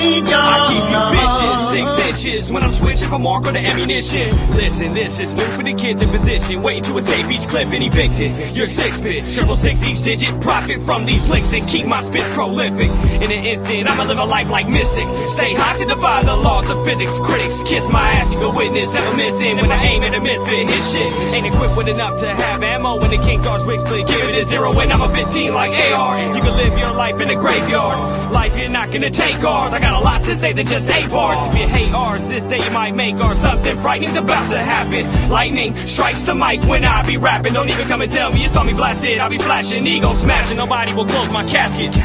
graveyard. I keep you vicious, 6 inches when I'm switching from mark or to ammunition. Listen, this is new for the kids in position, waiting to escape each clip and evicted. You're 6-bit, 666 each digit, profit from these licks and keep my spits prolific. In an instant, I'ma live a life like Mystic. Stay high to defy the laws of physics. Critics kiss my ass, you can witness, ever missing when I aim at a misfit. His shit ain't equipped with enough to have ammo when the King Stars wig split. Give it a 0 and I'm a 15 like AR. You can live your life in the graveyard. Life, you're not gonna take ours. I got a lot to say than just 8 bars. If you hate ours, this day you might make ours. Something frightening's about to happen. Lightning strikes the mic when I be rapping. Don't even come and tell me you saw me blasted. I'll be flashing, ego smashing. Nobody will close my casket.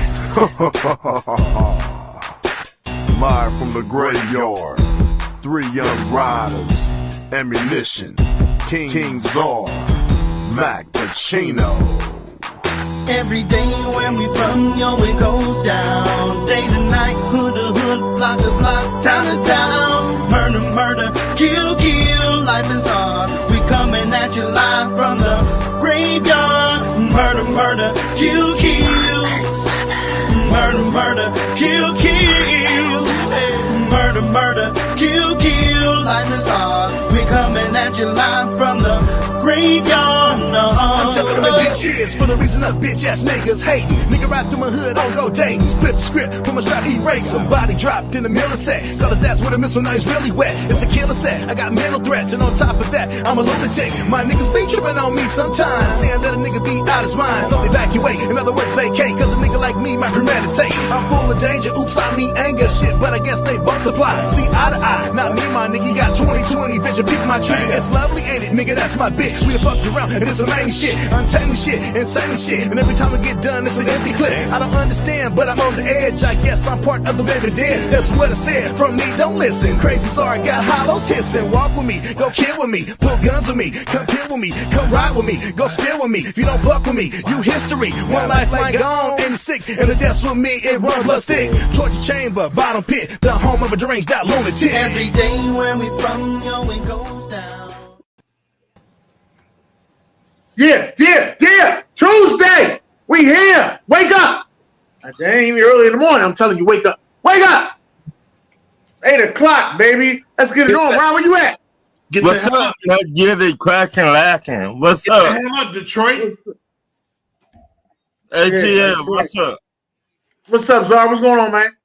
Live from the graveyard, 3 young riders, ammunition, King Czar, Mac Pacino. Every day when we from, yo, it goes down. Day to night, hood to hood, block to block, town to town. Murder, murder, kill, kill, life is hard. We coming at you live from the graveyard. Murder, murder, kill, kill. Murder, murder, kill, kill. Murder, murder, kill, kill, life is hard. We coming at you live from the graveyard. I'm telling them big cheers for the reason us bitch ass niggas hating. Nigga ride through my hood on go dating. Split the script from a strap erase. Somebody dropped in the middle of sex. Got his ass with a missile, now he's really wet. It's a killer set. I got mental threats, and on top of that, I'm a lunatic. My niggas be tripping on me sometimes, saying that a nigga be out his mind. So evacuate, in other words, vacate. Cause a nigga like me might premeditate. I'm full of danger, oops, I mean anger shit, but I guess they both apply. See eye to eye, not me, my nigga. You got 20/20 vision, peek my trigger. It's lovely, ain't it, nigga? That's my bitch. We done fucked around, and this some main shit, untamed shit, insane shit. And every time I get done, it's an empty clip. I don't understand, but I'm on the edge. I guess I'm part of the living dead. That's what I said. From me, don't listen. Crazy, sorry, got hollows hissing. Walk with me, go kill with me, pull guns with me, come kill with me, come ride with me, go spill with me. If you don't fuck with me, you history. One lifeline gone, and it's sick. And the death's with me, it run blood stick. Torture chamber, bottom pit, the home of a deranged out lunatic. Every day when we from, yo, it goes down. Yeah. Tuesday. We here. Wake up. It ain't even early in the morning. I'm telling you, wake up. Wake up. It's 8 o'clock, baby. Let's get it on. Ron, where you at? What's up? Let's get it cracking, lacking. What's up? Get the hell up, Detroit. ATL, what's up? What's up, Czar? What's going on, man?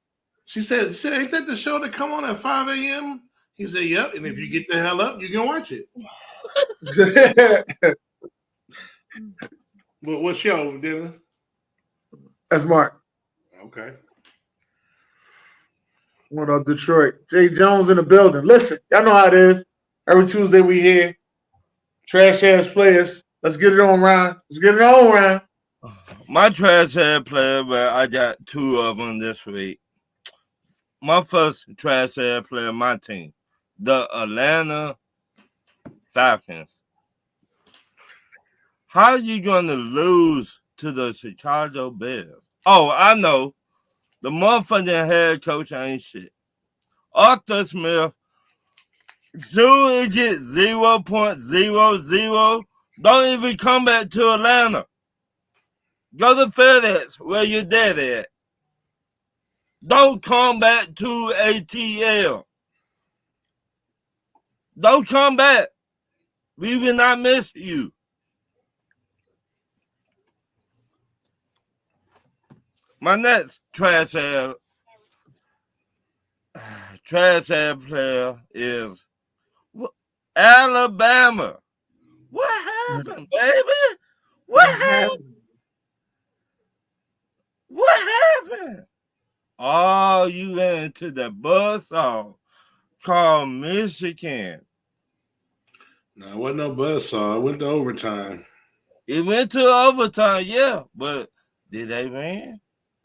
She said, ain't that the show that come on at 5 a.m.? He said, yep. And if you get the hell up, you can watch it. Well, what show, Dylan? That's Mark. Okay. What up, Detroit? Jay Jones in the building. Listen, y'all know how it is. Every Tuesday we here. Trash ass players. Let's get it on, Ron. Let's get it on, Ron. My trash ass player, but I got 2 of them this week. My first trash ass player, my team, the Atlanta Falcons. How are you going to lose to the Chicago Bears? Oh, I know. The motherfucking head coach ain't shit. Arthur Smith, soon as get 0.00, don't even come back to Atlanta. Go to FedEx, where your dad at. Don't come back to ATL. Don't come back. We will not miss you. My next trash ass player is Alabama. What happened, baby? What happened? What happened? Oh, you went into the buzzsaw called Michigan. No, it wasn't no buzzsaw. It went to overtime. It went to overtime, yeah, but did they win?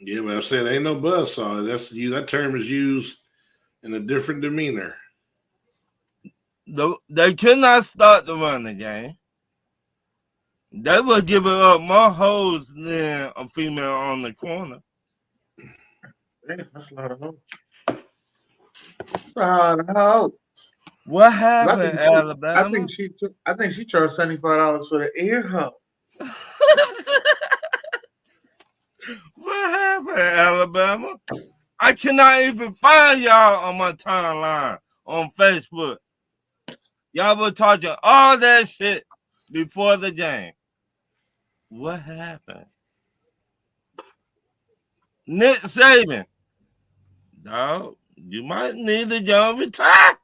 Yeah, but I'm saying ain't no buzzsaw. That term is used in a different demeanor. They could not start the running game. They were giving up more holes than a female on the corner. Damn, that's a lot of hoes. That's a lot of hoes. What happened, Alabama? I think she charged $75 for the ear hole. What happened, Alabama? I cannot even find y'all on my timeline on Facebook. Y'all were talking all that shit before the game. What happened? Nick Saban, dog, you might need to John retire.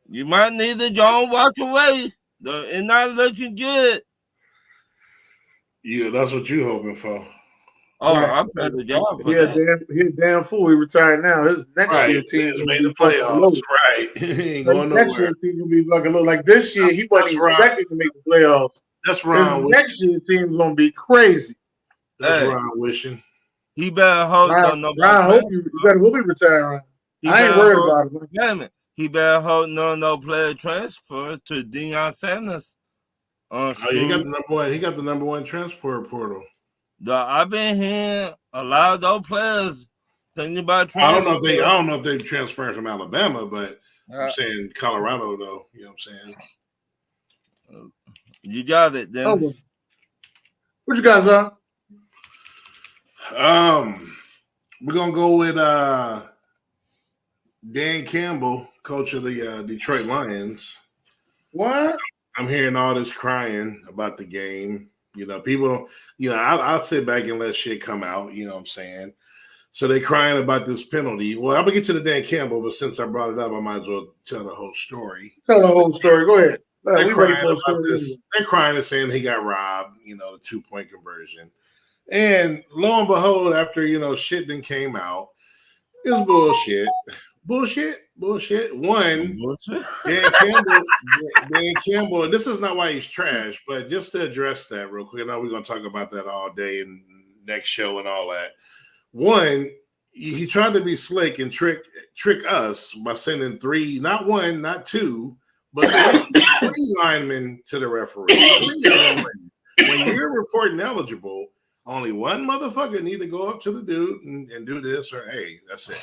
You might need to John walk away. It's not looking good. Yeah, that's what you hoping for. Oh, Right. I'm proud of y'all for He a that. damn fool. He retired now. His next year Right, team he's will made be the fucking playoffs. loaded. Right, he ain't going Next nowhere. year team will be fucking low. Like this year, he wasn't even right. expecting to make the playoffs. That's His Ron wishing. next year team's gonna be crazy. That's Hey. Ron wishing. He better hope Ron, no hope you better hope he retire. Ron. I ain't worried about it. Man. Damn it. He better hope no player transfer to Deion Sanders. Oh, he got the number one. He got the number one transport portal. I've been hearing a lot of those players thinking about I don't transfer. know if they transferred from Alabama, but I'm saying Colorado though. You know what I'm saying? You got it, Dennis. What you guys are? We're gonna go with Dan Campbell, coach of the Detroit Lions. What? I'm hearing all this crying about the game. You know, people, I'll sit back and let shit come out, you know what I'm saying? So they crying about this penalty. Well, I'm going to get to the Dan Campbell, but since I brought it up, I might as well tell the whole story. Tell the whole story. Go ahead. They're crying about this. They're crying and saying he got robbed, the 2-point conversion. And lo and behold, after, shit then came out, it's bullshit. Bullshit. One, Dan Campbell, and this is not why he's trash, but just to address that real quick. I know we're going to talk about that all day and next show and all that. One, he tried to be slick and trick us by sending 3, not 1, not 2, but 3 linemen to the referee. When you're reporting eligible, only one motherfucker need to go up to the dude and do this, or hey, that's it.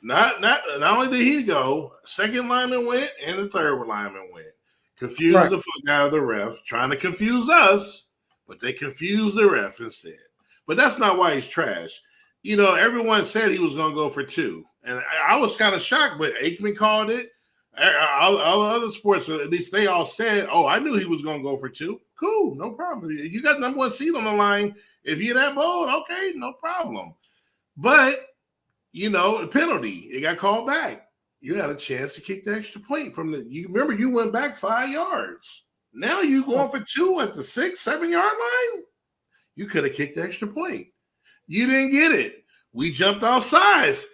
Not only did he go, second lineman went and the third lineman went. Confused the fuck out of the ref, trying to confuse us, but they confused the ref instead. But that's not why he's trash. Everyone said he was going to go for 2. And I was kind of shocked, but Aikman called it. All other sports, at least they all said, oh, I knew he was going to go for 2. Cool, no problem. You got number 1 seed on the line. If you're that bold, okay, no problem. But the penalty, it got called back. You had a chance to kick the extra point you remember you went back 5 yards. Now you going for 2 at the 6-7 yard line. You could have kicked the extra point. You didn't get it. We jumped off sides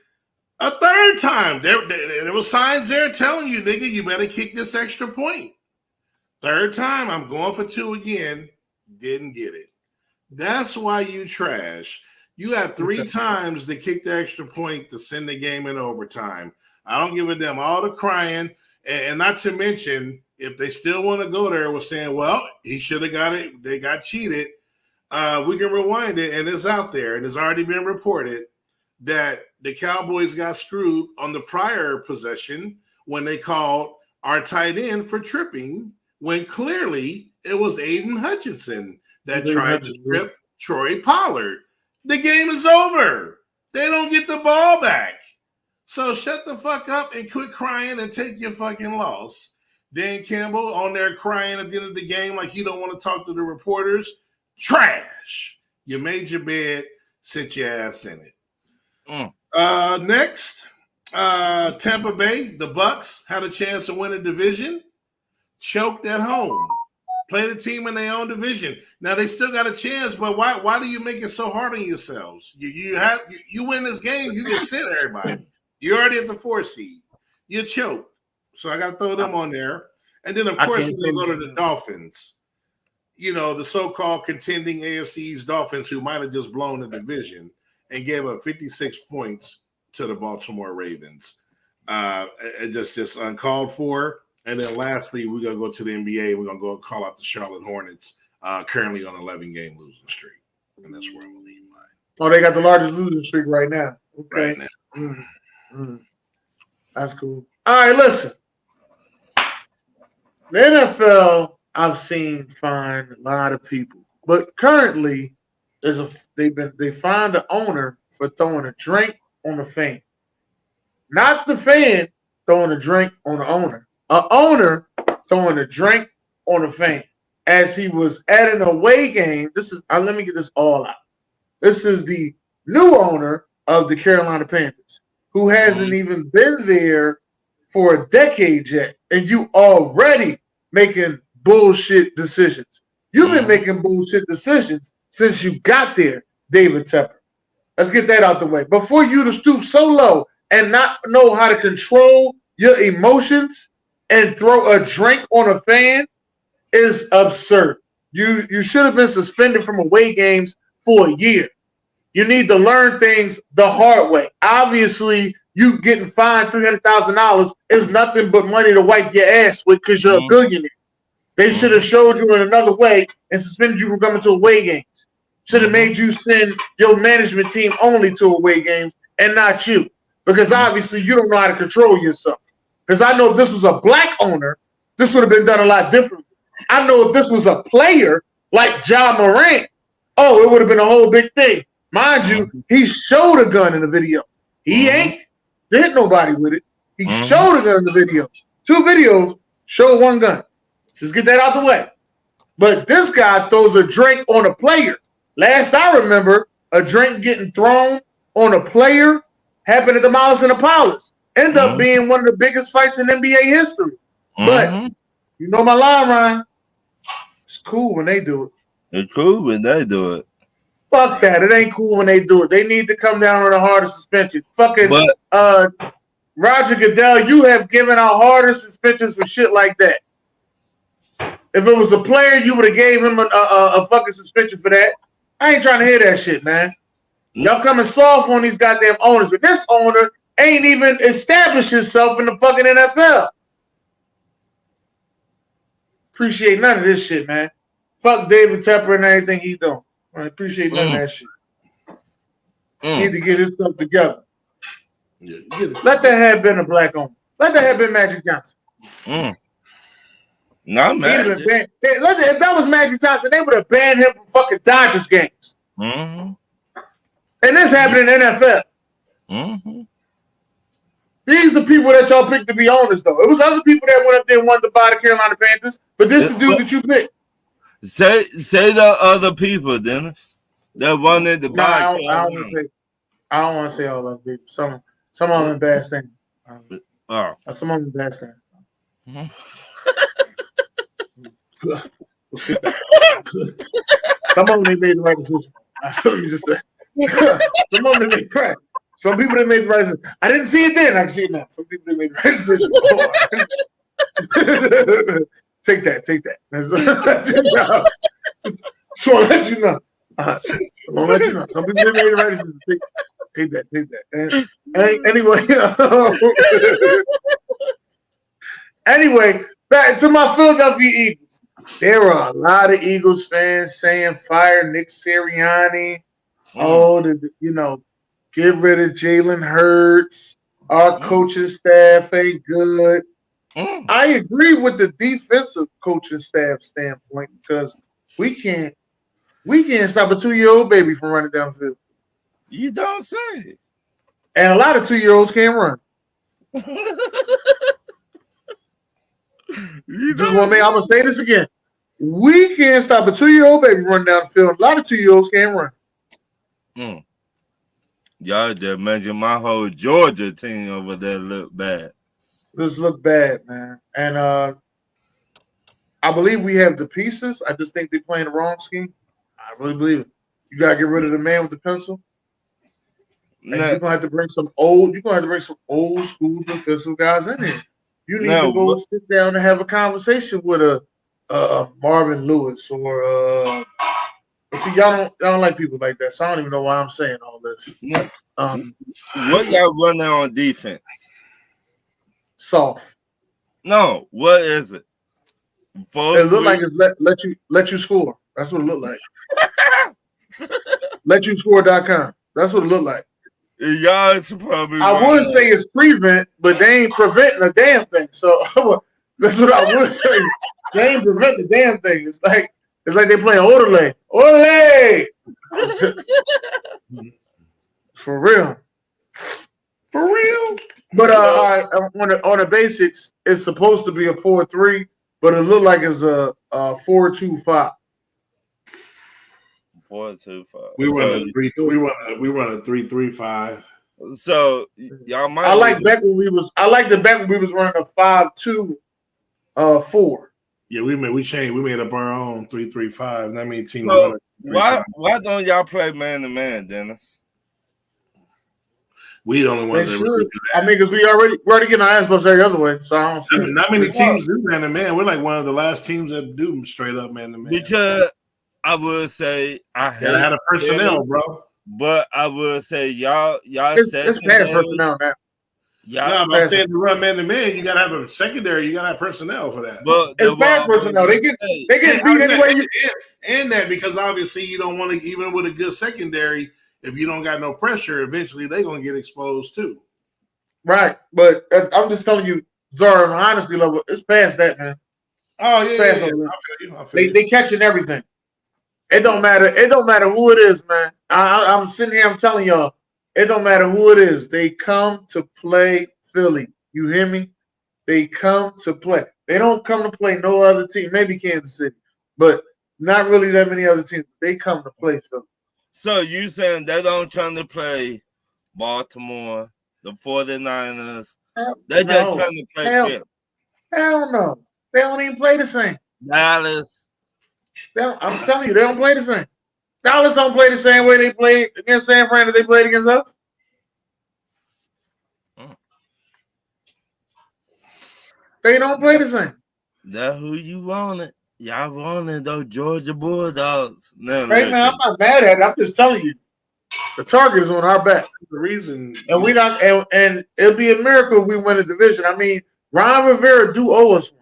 a third time. There was signs there telling you, nigga, you better kick this extra point. Third time, I'm going for 2 again. Didn't get it. That's why you trash. You had 3 times to kick the extra point to send the game in overtime. I don't give a damn. All the crying, and not to mention, if they still want to go there, was saying, well, he should have got it. They got cheated. We can rewind it, and it's out there, and it's already been reported that the Cowboys got screwed on the prior possession when they called our tight end for tripping, when clearly it was Aiden Hutchinson that tried to trip Troy Pollard. The game is over. They don't get the ball back. So shut the fuck up and quit crying and take your fucking loss. Dan Campbell on there crying at the end of the game like he don't want to talk to the reporters. Trash. You made your bed, sit your ass in it. Next, Tampa Bay, the Bucks had a chance to win a division, choked at home. Play the team in their own division. Now they still got a chance, but why do you make it so hard on yourselves? You win this game, you can sit everybody. You're already at the 4 seed. You choked. So I got to throw them on there. And then, of course, when they go to the Dolphins, the so-called contending AFC East Dolphins who might have just blown the division and gave up 56 points to the Baltimore Ravens. Just uncalled for. And then lastly, we're going to go to the NBA. We're going to go call out the Charlotte Hornets, currently on an 11-game losing streak. And that's where I'm going to leave mine. Oh, they got the largest losing streak right now. Okay. Right now. That's cool. All right, listen. The NFL, I've seen fine a lot of people. But currently, they fined the owner for throwing a drink on a fan. Not the fan throwing a drink on the owner. An owner throwing a drink on a fan. As he was at an away game, this is let me get this all out. This is the new owner of the Carolina Panthers, who hasn't even been there for a decade yet, and you already making bullshit decisions. You've been making bullshit decisions since you got there, David Tepper. Let's get that out the way. But for you to stoop so low and not know how to control your emotions and throw a drink on a fan is absurd. You should have been suspended from away games for a year. You need to learn things the hard way. Obviously, you getting fined $300,000 is nothing but money to wipe your ass with because you're a billionaire. They should have showed you in another way and suspended you from coming to away games. Should have made you send your management team only to away games and not you. Because obviously you don't know how to control yourself. Because I know if this was a black owner, this would have been done a lot differently. I know if this was a player like Ja Morant, oh, it would have been a whole big thing. Mind you, he showed a gun in the video. He ain't hit nobody with it. He showed a gun in the video. 2 videos show one gun. Just get that out the way. But this guy throws a drink on a player. Last I remember, a drink getting thrown on a player happened at the Malice and the Palace. Ended up being one of the biggest fights in NBA history. But you know my line, Ryan. It's cool when they do it. It's cool when they do it. Fuck that. It ain't cool when they do it. They need to come down on a harder suspension. Fucking Roger Goodell, you have given out harder suspensions for shit like that. If it was a player, you would have gave him a fucking suspension for that. I ain't trying to hear that shit, man. Y'all coming soft on these goddamn owners, but this owner ain't even established himself in the fucking NFL. Appreciate none of this shit, man. Fuck David Tepper and everything he doing. I appreciate none of that shit. Need to get his stuff together. Yeah, let that have been a black owner. Let that have been Magic Johnson. Not Magic. If that was Magic Johnson, they would have banned him from fucking Dodgers games. And this happened in the NFL. These the people that y'all picked to be owners, though. It was other people that went up there and wanted to buy the Carolina Panthers, but this is the dude that you picked. Say the other people, Dennis. That wanted to buy. I don't want to say all those people. Some of them bad things. Some of them bad things. Let's skip that. Some of them they made the right decision. Let me just say. Some of them they made crack. Some people that made the right decision. I didn't see it then. I can see it now. Some people that made the right decision. Take that. So I'll let you know. I'll let you know. Some people that made the right decision. Take that. And anyway, back to my Philadelphia Eagles. There are a lot of Eagles fans saying fire Nick Sirianni. Get rid of Jalen Hurts. Our coaching staff ain't good. I agree with the defensive coaching staff standpoint because we can't stop a 2-year-old baby from running down the field. You don't say. And a lot of 2-year-olds can't run. I'm gonna say this again. We can't stop a 2-year-old baby running down the field. A lot of 2-year-olds can't run. Y'all just mentioned my whole Georgia team over there look bad. This look bad, man. And I believe we have the pieces. I just think they're playing the wrong scheme. I really believe it. You gotta get rid of the man with the pencil. And you're gonna have to bring some old school defensive guys in here. You need to go sit down and have a conversation with a Marvin Lewis or see, y'all don't like people like that, so I don't even know why I'm saying all this. What y'all running on defense? Soft. No, what is it? It look like it's let you score. That's what it look like. LetYouScore.com. That's what it look like. Y'all should probably. I would say it's prevent, but they ain't preventing a damn thing. So that's what I would say. They ain't preventing the damn thing. It's like they playing Orderly. Orderly! For real. For real? But on the basics, it's supposed to be a 4-3, but it looked like it's a 4-2-5. 4-2-5. We run a 3-3-5. So y'all might. I like back when we was running a 5-2-4. Yeah, we changed. We made up our own 3-3-5. That means teams. So why don't y'all play man to man, Dennis? We the only ones that really do that. I mean, because we already getting our ass bust every other way. So I don't see not many teams do man to man. We're like one of the last teams that do straight up man to man. Because I would say I had a personnel, bro. But I would say y'all it's bad personnel now. Yeah, but I'm saying to run man to man, you gotta have a secondary. You gotta have personnel for that. But it's bad personnel. They get beat anyway. And that because obviously you don't want to, even with a good secondary, if you don't got no pressure, eventually they're gonna get exposed too. Right, but I'm just telling you, Zara, on the honesty level, it's past that, man. Oh yeah. I feel you. They catching everything. It don't matter. It don't matter who it is, man. I'm sitting here. I'm telling y'all, it don't matter who it is. They come to play Philly. You hear me? They come to play. They don't come to play no other team. Maybe Kansas City, but not really that many other teams. They come to play Philly. So you saying they don't come to play Baltimore, the 49ers? They just come to play Philly. Hell no. They don't even play the same. Dallas. I'm telling you, they don't play the same. Dallas don't play the same way they played against San Fran that they played against us. They don't play the same. That's who you wanted. Y'all wanted those Georgia Bulldogs. Right now, I'm not mad at it. I'm just telling you, the target is on our back. The reason, and we not, and it'll be a miracle if we win the division. I mean, Ron Rivera do owe us one.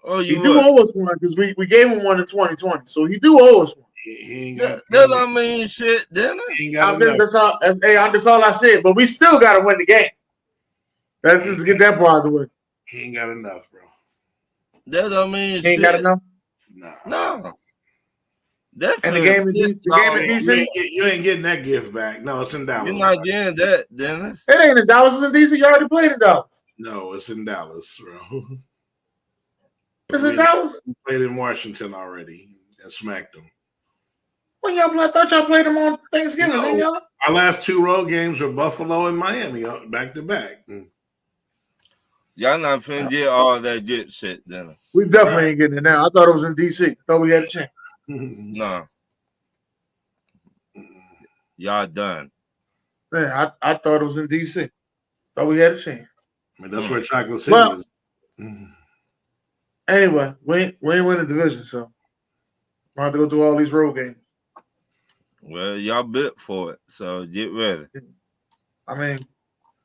Oh, he do owe us one because we gave him one in 2020, so he do owe us one. He ain't got. That don't mean shit, then. That's all I said. But we still got to win the game. Let's just get that part out of the way. He ain't got enough, bro. That don't mean shit. He ain't got enough. No. And the game is decent. You ain't getting that gift back. No, it's in Dallas. You're not getting that, Dennis. It ain't in Dallas. It's in DC. You already played in Dallas. No, it's in Dallas, bro. It's in Dallas. We played in Washington already and smacked them. When y'all play, I thought y'all played them on Thanksgiving, didn't y'all? Our last two road games were Buffalo and Miami, back to back. Y'all not finna get all that good shit, Dennis. We definitely ain't getting it now. I thought it was in DC. Thought we had a chance. No. Y'all done. Man, I thought it was in DC. Thought we had a chance. I mean, that's where Chocolate City is. Anyway, we ain't win the division, so we'll have to go through all these road games. Well, y'all bit for it, so get ready. I mean,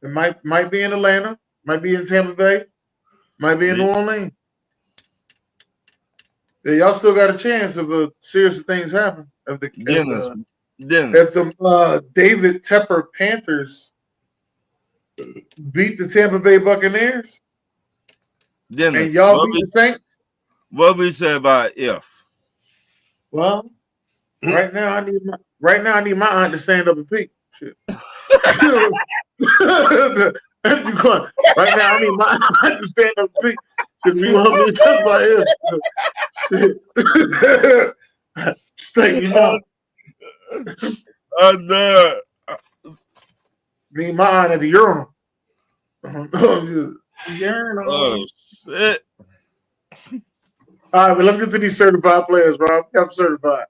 it might be in Atlanta, might be in Tampa Bay, might be in New Orleans. Yeah, y'all still got a chance if serious things happen. If the David Tepper Panthers beat the Tampa Bay Buccaneers, and y'all beat the Saints. What we say about if? Well, right now I need my aunt to stand up and peek. Shit. Right now I need my aunt to stand up and peek. If you want me to talk about it, stay, you know. Need my aunt at the urinal. Urinal. Oh shit. All right, but let's get to these certified players, bro. I'm certified.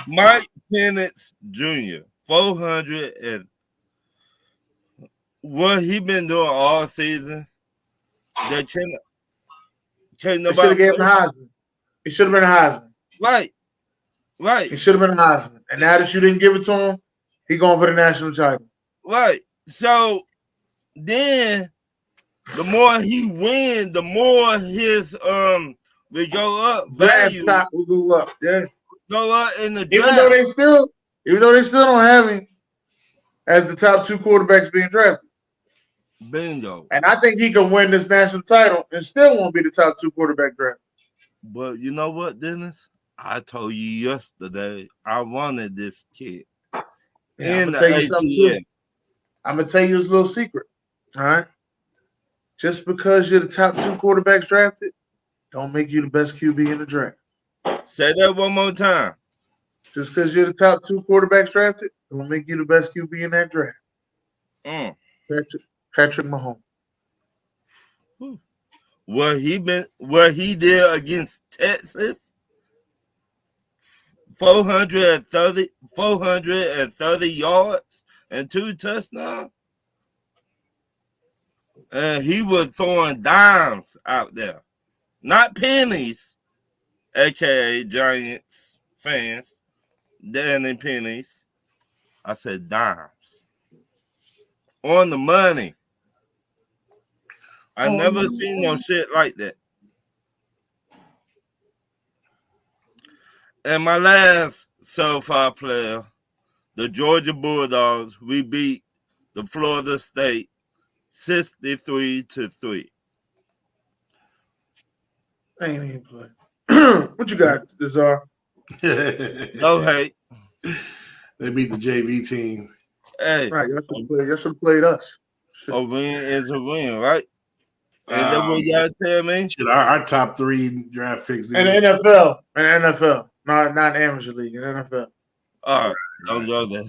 Mike Penix Jr. 400 and what he been doing all season. They can't nobody. Should have gave him the Heisman. It should have been a Heisman. Right. It should have been a Heisman. And now that you didn't give it to him, he going for the national title. Right. So then the more he win, the more his will go up. Value will go up. Yeah. Go up in the draft. Even though they still don't have him as the top two quarterbacks being drafted. Bingo. And I think he can win this national title and still won't be the top two quarterback draft. But you know what, Dennis? I told you yesterday I wanted this kid. in the tell you something too. ATL. I'm gonna tell you this little secret. All right. Just because you're the top 2 quarterbacks drafted, don't make you the best QB in the draft. Say that one more time. Just because you're the top 2 quarterbacks drafted, don't make you the best QB in that draft. Patrick Mahomes. What he did against Texas, 430 yards and 2 touchdowns. And he was throwing dimes out there. Not pennies, aka Giants fans. Danny pennies. I said dimes. On the money. I never seen no shit like that. And my last so-far player, the Georgia Bulldogs, we beat the Florida State 63-3. I ain't even play. What you got, Desar? No hate. They beat the JV team. Hey, Right, y'all should have played us. a win is a win, right? And that's what y'all tell me? Shit, our top 3 draft picks. In the NFL. Not amateur league, in the NFL. All right, don't go there.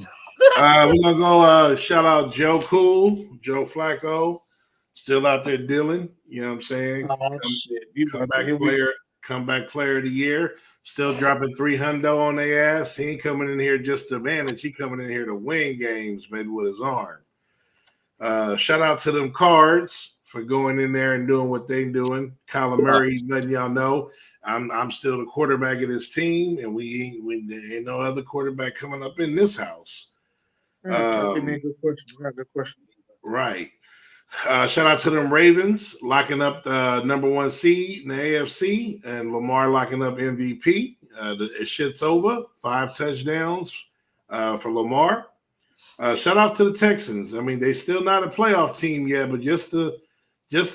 We're going to go shout out Joe Cool, Joe Flacco, still out there dealing. You know what I'm saying? Comeback player of the year. Still dropping $300 on their ass. He ain't coming in here just to manage. He coming in here to win games, maybe with his arm. Shout out to them Cards for going in there and doing what they doing. Kyler Murray, letting y'all know I'm still the quarterback of this team, and we ain't no other quarterback coming up in this house. Give me a good question. Right. Shout out to them Ravens locking up the number 1 seed in the AFC, and Lamar locking up MVP. Shit's over. 5 touchdowns for Lamar. Shout out to the Texans. I mean, they still not a playoff team yet, but just the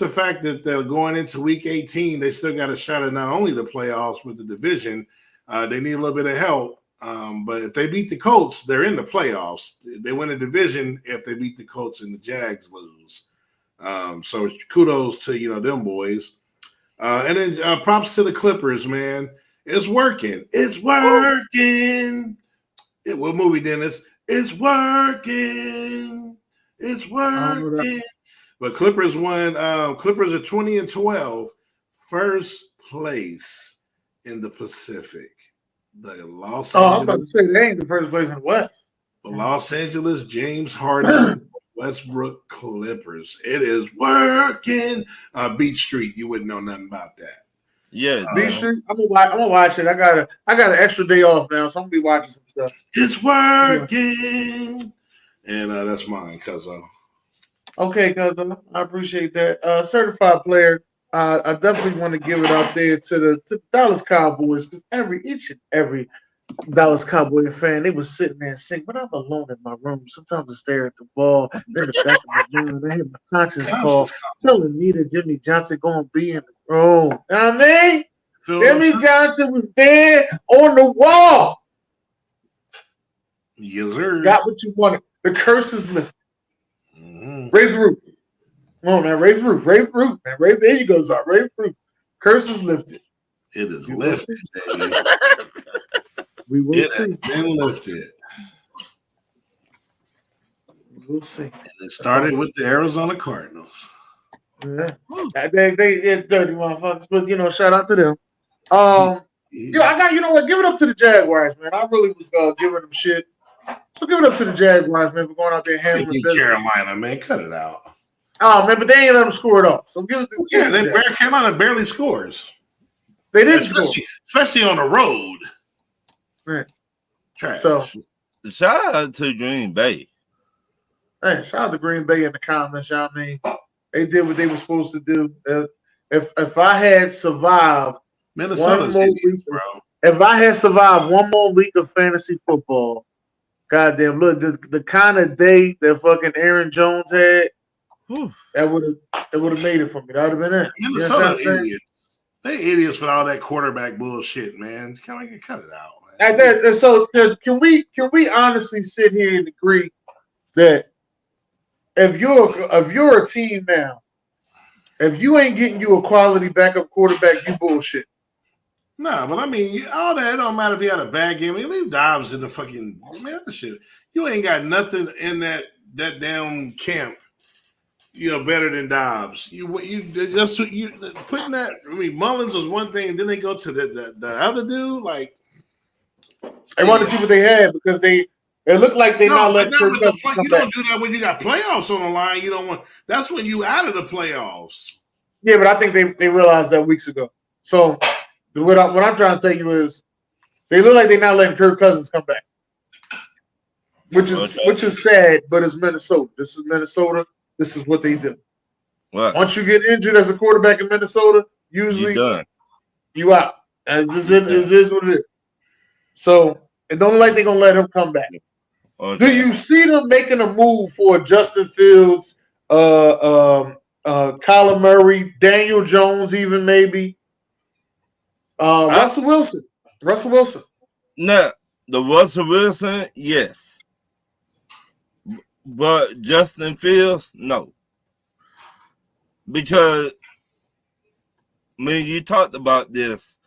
fact that they're going into week 18, they still got a shot at not only the playoffs with the division. They need a little bit of help. But if they beat the Colts, they're in the playoffs. They win a division if they beat the Colts and the Jags lose. So kudos to them boys. And then props to the Clippers, man. It's working. It's working. What movie, Dennis? It's working. It's working. But Clippers won. Clippers are 20-12, first place in the Pacific. The Los Angeles. I was about to say they ain't the first place in the West. The Los Angeles James Harden Westbrook Clippers. It is working. Beach Street. You wouldn't know nothing about that. Yeah, Beach Street. I'm gonna watch it. I got an extra day off now, so I'm gonna be watching some stuff. It's working. And that's mine, cuzzo. Okay, cuzzo. I appreciate that. Certified player. I definitely want to give it out there to the Dallas Cowboys, because each and every Dallas Cowboy fan, they was sitting there and singing, but I'm alone in my room. Sometimes I stare at the ball, then the back of my room, and I hear my conscience call telling me that Jimmy Johnson gonna be in the room. You know what I mean? Jimmy Johnson was there on the wall. Yes, sir. Got what you wanted. The curse is lifted. Raise the roof. Come on, man. Raise the roof. Raise the roof, man. There you go, Zar. Raise the roof. Curse is lifted. It is lifted. We will It see. has been lifted. We'll see. And it started with the Arizona Cardinals. Yeah. It's dirty motherfuckers, but shout out to them. I got give it up to the Jaguars, man. I really was giving them shit. So give it up to the Jaguars, man, for going out there handling business. Carolina, man, cut it out. Oh man, but they ain't let them score it off. So give it to Carolina barely scores. They didn't score, especially on the road. Right. Trash. So shout out to Green Bay. hey, shout out to Green Bay in the comments. I mean, they did what they were supposed to do. If I had survived Minnesota's idiots, bro. If I had survived one more week of fantasy football, goddamn, look, the kind of day that fucking Aaron Jones had, that would have made it for me. That would have been it. Minnesota idiots. They idiots with all that quarterback bullshit, man. Cut it out, So can we honestly sit here and agree that if you're a team now, if you ain't getting you a quality backup quarterback, you bullshit. Nah, but I mean, all that don't matter if he had a bad game. I mean, leave Dobbs in the fucking man. That shit. You ain't got nothing in that damn camp. Better than Dobbs. You putting that. I mean, Mullins was one thing, and then they go to the other dude. Like, I want to see what they had because they look like they're not letting Kirk Cousins come you back. don't do that when you got playoffs on the line. You don't want. That's when you out of the playoffs. Yeah, but I think they realized that weeks ago. So what I'm trying to tell you is they look like they're not letting Kirk Cousins come back, which is sad. But it's Minnesota. This is Minnesota. This is what they do. Right. Once you get injured as a quarterback in Minnesota, usually you out. And this is what it is. So it don't look like they're gonna let him come back. Okay. Do you see them making a move for Justin Fields, Kyler Murray, Daniel Jones, even maybe? Russell Wilson. No, the Russell Wilson, yes. But Justin Fields, no. Because when you talked about this,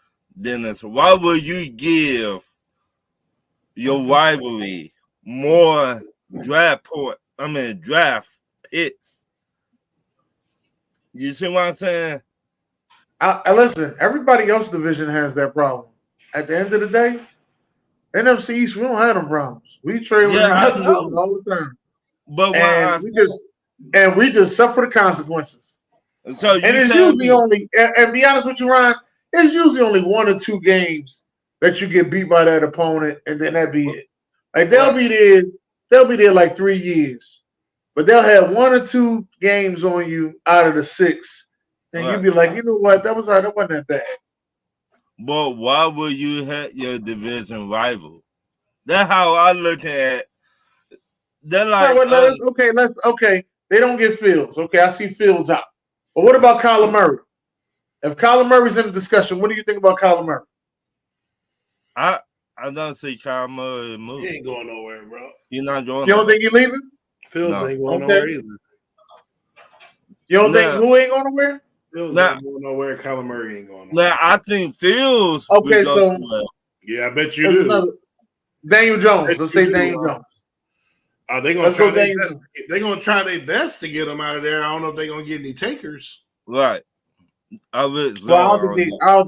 Dennis, why would you give your rivalry more draft picks? You see what I'm saying? I listen, everybody else's division has that problem. At the end of the day, NFC East, we don't have them problems. We trade with them all the time. But we just suffer the consequences. So and it's usually only, and be honest with you, Ryan, it's usually only 1 or 2 games that you get beat by that opponent, and then that be it. Like they'll be there like 3 years, but they'll have 1 or 2 games on you out of the 6, and you'll be like, you know what, that was all right, that wasn't that bad. But why would you hate your division rival? That's how I look at it. They're like, okay. They don't get Fields. Okay, I see Fields out. But what about Kyler Murray? If Kyler Murray's in the discussion, what do you think about Kyler Murray? I don't see Kyler Murray move. He ain't going nowhere, bro. You're not going. You don't think he's leaving? Fields ain't going nowhere either. You don't think who ain't going nowhere? Fields ain't going nowhere. Kyler Murray ain't going nowhere. Now I think Fields. Okay, so yeah, I bet you do. Daniel Jones. Let's say Daniel Jones. Are they going to try their best? They're going to try their best to get him out of there. I don't know if they're going to get any takers. Right. I don't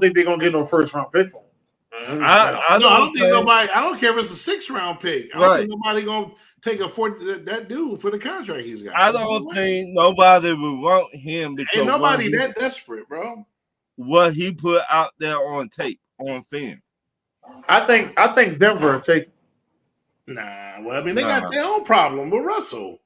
think they're going to get no first round pick for him. I don't think nobody. I don't care if it's a 6th round pick. I don't think nobody going to take that dude for the contract he's got. I don't think nobody would want him because ain't nobody that desperate, bro. What he put out there on tape, on film. I think Denver will take him. Nah, well, I mean, they got their own problem with Russell.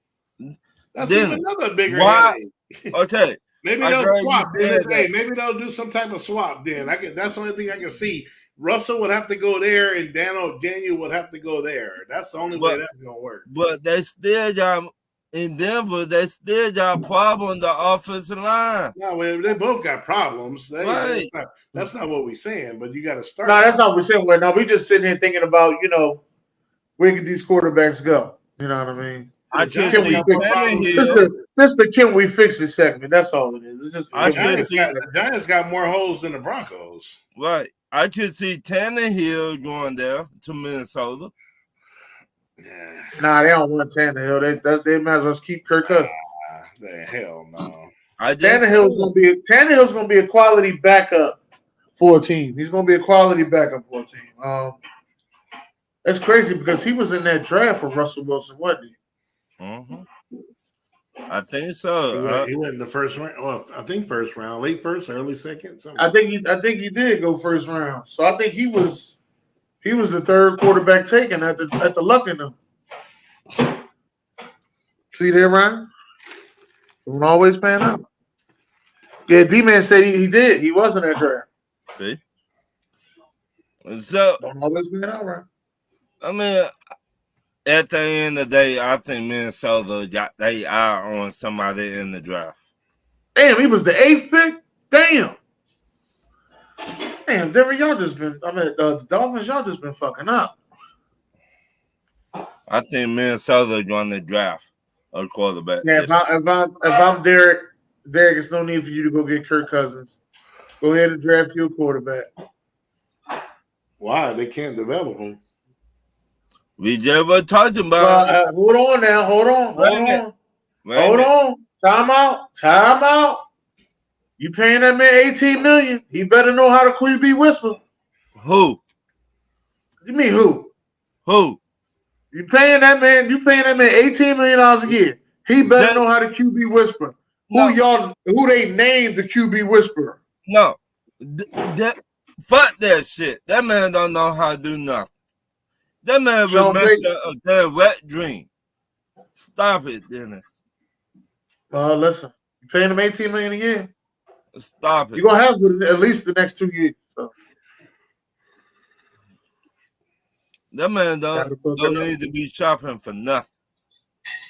That's even another bigger headache. Okay. Maybe they'll swap. Maybe they'll do some type of swap then. That's the only thing I can see. Russell would have to go there, and Daniel would have to go there. That's the only way that's going to work. But they still got, in Denver, they still got problems on the offensive line. No, well, they both got problems. That's not what we're saying, but you got to start. No, that's not what we're saying. No, we just sitting here thinking about, where could these quarterbacks go? You know what I mean? This the can we fix it segment. That's all it is. It's just the Giants got more holes than the Broncos. Right. I could see Tannehill going there to Minnesota. Yeah. Nah, they don't want Tannehill. They might as well keep Kirk Cousins. Hell no. Tannehill's gonna be a quality backup for a team. He's gonna be a quality backup for a team. That's crazy because he was in that draft for Russell Wilson, wasn't he? Mm-hmm. I think so. He went in the first round. Well, I think first round, late first, early second. Something. I think he did go first round. So I think he was the 3rd quarterback taken at the luck in them. See there, Ryan? Don't always pan out. Yeah, D-Man said he did. He was in that draft. See? So don't always pan out, Ryan. I mean, at the end of the day, I think Minnesota got their eye on somebody in the draft. Damn, he was the 8th pick? Damn. Damn, Denver, y'all just been. I mean, the Dolphins, y'all just been fucking up. I think Minnesota going to draft a quarterback. Yeah, if I'm Derek, it's no need for you to go get Kirk Cousins. Go ahead and draft your quarterback. Why? They can't develop him. We just were talking about. Hold on now. Hold on. Time out. You paying that man $18 million? He better know how to QB whisper. Who? You mean who? Who? You paying that man $18 million a year. He better know how to QB whisper. No. Who they named the QB whisperer? No. Fuck that shit. That man don't know how to do nothing. That man remembers a damn wet dream. Stop it, Dennis. Listen. You paying him $18 million a year. Stop it. You're gonna have it at least the next 2 years. So. That man don't need to be shopping for nothing.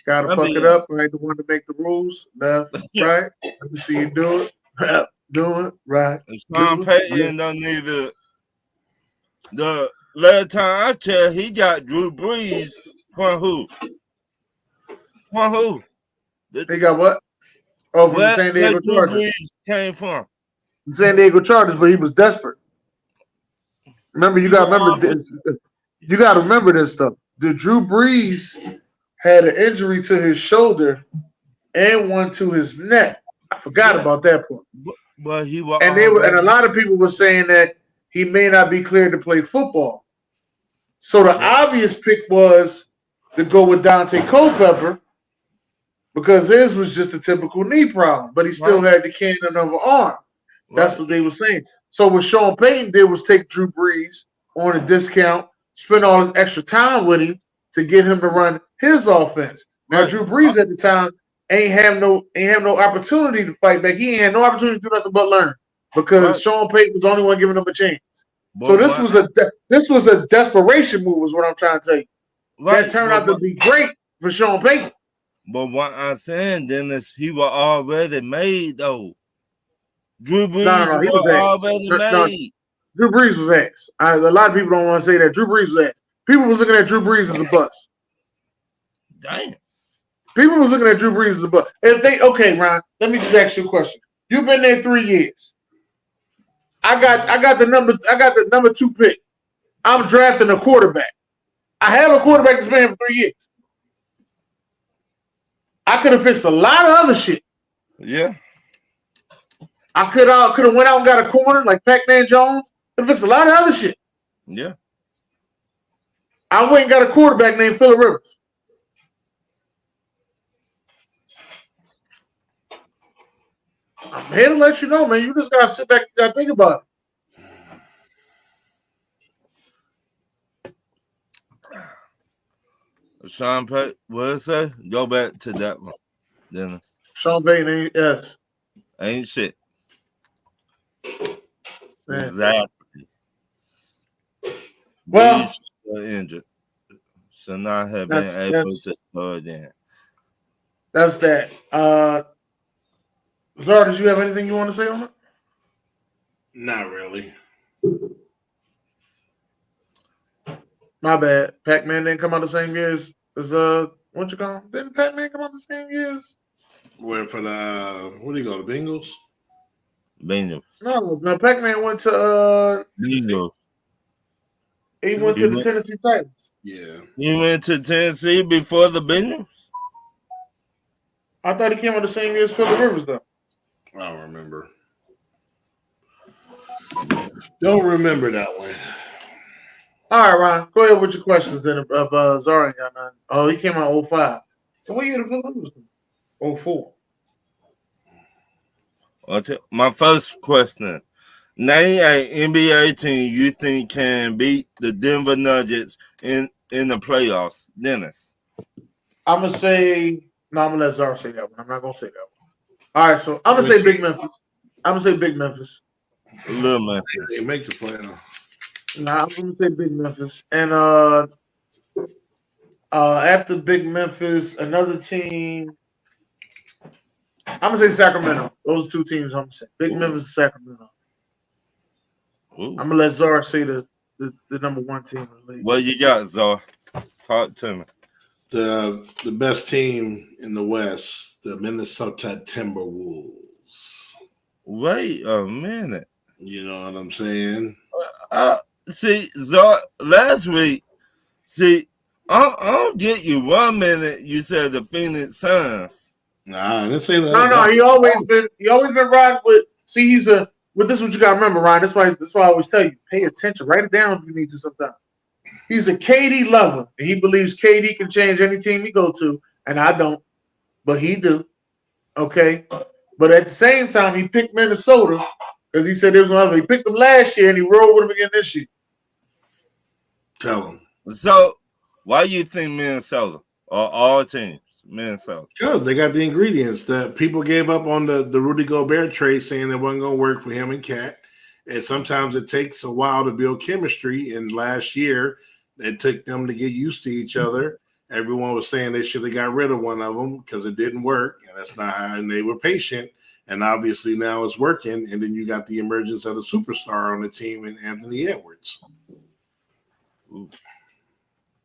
Gotta fuck it up, right? The one to make the rules, left, right. Let me see you do it. Do it, right. Sean Payton don't need to. The last time I checked, he got Drew Brees from who? From who? They got what? Oh, from the San Diego Drew Chargers. Brees came from? The San Diego Chargers, but he was desperate. Remember, you got to remember this stuff. The Drew Brees had an injury to his shoulder and one to his neck. I forgot about that part. But he was, and a lot of people were saying that he may not be cleared to play football. So the obvious pick was to go with Dante Culpepper because his was just a typical knee problem, but he still had the cannon of an arm. That's what they were saying. So what Sean Payton did was take Drew Brees on a discount, spend all his extra time with him to get him to run his offense. Now Drew Brees at the time ain't have no opportunity to fight back. He ain't had no opportunity to do nothing but learn because Sean Payton was the only one giving him a chance. So this was a desperation move, is what I'm trying to tell you. That turned out to be great for Sean Payton. But what I'm saying, Dennis, he was already made though. Drew Brees he was already made. Drew Brees was ass. A lot of people don't want to say that. Drew Brees was ass. People was looking at Drew Brees as a bust. Damn. People was looking at Drew Brees as a bust. Okay, Ron, let me just ask you a question. You've been there 3 years. I got the number 2 pick. I'm drafting a quarterback. I have a quarterback that's been here for 3 years. I could have fixed a lot of other shit. Yeah. I could have went out and got a corner like Pac-Man Jones. Could have fixed a lot of other shit. Yeah. I went and got a quarterback named Phillip Rivers. I'm here to let you know, man. You just gotta sit back and think about it. Sean Payton, what did it say? Go back to that one, Dennis. Sean Payton ain't shit. Man. Exactly. Well, injured. So not have been able to throw it in. That's that. Zara, did you have anything you want to say on it? Not really. My bad. Pac-Man didn't come out the same year as what you call him? Didn't Pac-Man come out the same year as? Went for what do you go, the Bengals? Bengals. No, Pac-Man went to Bengals. He went to the Tennessee Titans. Yeah. He went to Tennessee before the Bengals? I thought he came out the same year as Phillip Rivers, though. I don't remember. Don't remember that one. All right, Ron. Go ahead with your questions then. If Zara ain't got none. Oh, he came out 05. So what year did Phillip Rivers come? 04. Okay. My first question. Name an NBA team you think can beat the Denver Nuggets in the playoffs. Dennis. I'm going to say... No, I'm going to let Zara say that one. I'm not going to say that one. All right, so I'm going to say Big Memphis. I'm going to say Big Memphis. Little Memphis. They make the playoffs. Nah, I'm going to say Big Memphis. And after Big Memphis, another team... I'm going to say Sacramento. Those are 2 teams I'm going to say. Big Memphis and Sacramento. Ooh. I'm gonna let Czar say the number one team in the league. What you got, Zor? Talk to me. The best team in the West, the Minnesota Timberwolves. Wait a minute. You know what I'm saying? See, Zor, last week, I don't get you 1 minute. You said the Phoenix Suns. Nah, I didn't say that. No, he always been riding with. See, he's a. But this is what you gotta remember, Ryan. That's why I always tell you, pay attention. Write it down if you need to sometimes. He's a KD lover, and he believes KD can change any team he go to, and I don't, but he do. Okay, but at the same time, he picked Minnesota because he said there was another. He picked them last year, and he rolled with them again this year. Tell him. So, why you think Minnesota or all teams Minnesota? Because they got the ingredients that people gave up on the Rudy Gobert trade, saying it wasn't going to work for him and Cat. And sometimes it takes a while to build chemistry. And last year, it took them to get used to each other. Everyone was saying they should have got rid of one of them because it didn't work. And that's not how, and they were patient. And obviously now it's working. And then you got the emergence of the superstar on the team in Anthony Edwards. Ooh.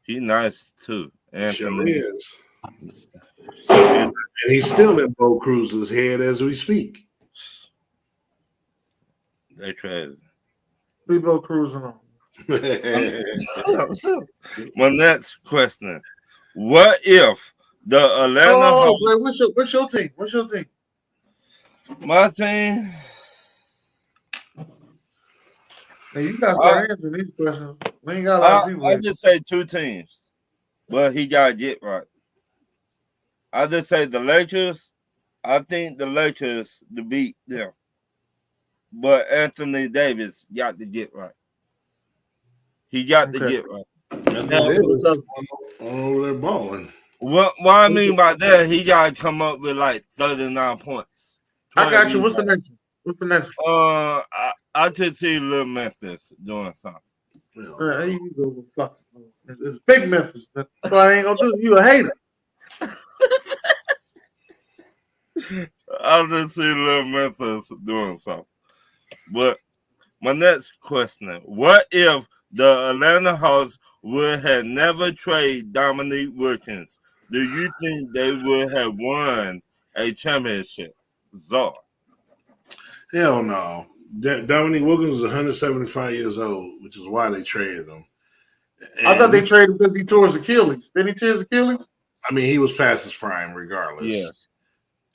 He nice too. Anthony Sure is. And he's still in Bo Cruz's head as we speak. They traded. We both cruising on. My next question: what if the Atlanta Hawks? Wait, what's your team? What's your team? My team. Now you got to answer these questions. We ain't got a lot of people. I just say two teams, but he got to get right. I just say the Lakers. I think the Lakers to beat them, but Anthony Davis got to get right. He got to get right. Over there balling. What I mean by that, he got to come up with like 39 points. I got you. What's the next one? I could see Lil Memphis doing something. You go with fuck. It's big Memphis. That's why I ain't gonna do. You a hater. I just see Lil Memphis doing something. But my next question: what if the Atlanta Hawks would have never traded Dominique Wilkins? Do you think they would have won a championship? Czar. Hell no. Dominique Wilkins was 175 years old, which is why they traded him. And I thought they traded because he tore his Achilles. Didn't he tear his Achilles? I mean, he was past his prime regardless. Yes.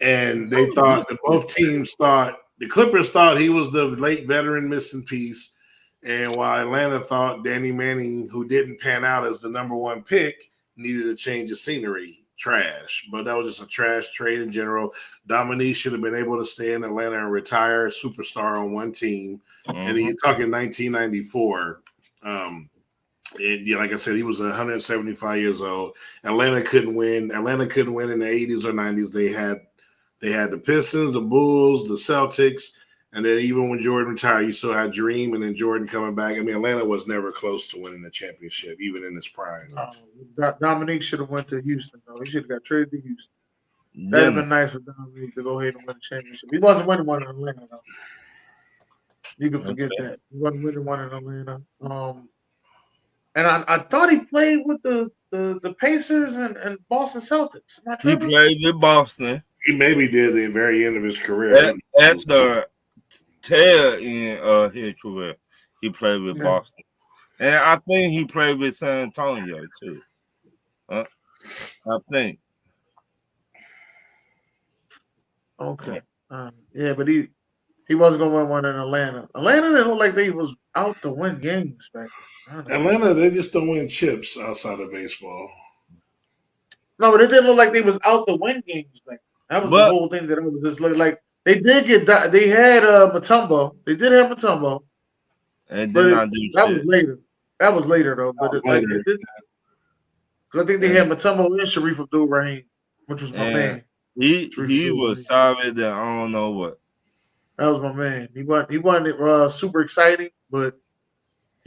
And they thought that both teams thought the Clippers thought he was the late veteran missing piece. And while Atlanta thought Danny Manning, who didn't pan out as the number one pick, needed a change of scenery. Trash. But that was just a trash trade in general. Dominique should have been able to stay in Atlanta and retire, superstar on one team. Mm-hmm. And you're talking 1994. And yeah, like I said, he was 175 years old. Atlanta couldn't win. Atlanta couldn't win in the 80s or 90s. They had the Pistons, the Bulls, the Celtics, and then even when Jordan retired, you still had Dream and then Jordan coming back. I mean, Atlanta was never close to winning the championship, even in his prime. Dominique should have went to Houston, though. He should have got traded to Houston. That would have been nice for Dominique to go ahead and win the championship. He wasn't winning one in Atlanta, though. You can forget that. He wasn't winning one in Atlanta. And I thought he played with the Pacers and Boston Celtics. He played with Boston. He maybe did the very end of his career. At the tail end of his career, he played with Boston. And I think he played with San Antonio, too. I think. Okay. Yeah, but he wasn't going to win one in Atlanta. Atlanta didn't look like they was out to win games back then. Atlanta, they just don't win chips outside of baseball. No, but it didn't look like they was out to win games back then. That was the whole thing that I was just looking like. They did get they had Mutombo. They did have Mutombo. And did not do that was later. That was later though. But I think they had Mutombo and Sharif Abdul-Rahim, which was my man. He was solid and I don't know what. That was my man. He wasn't super exciting, but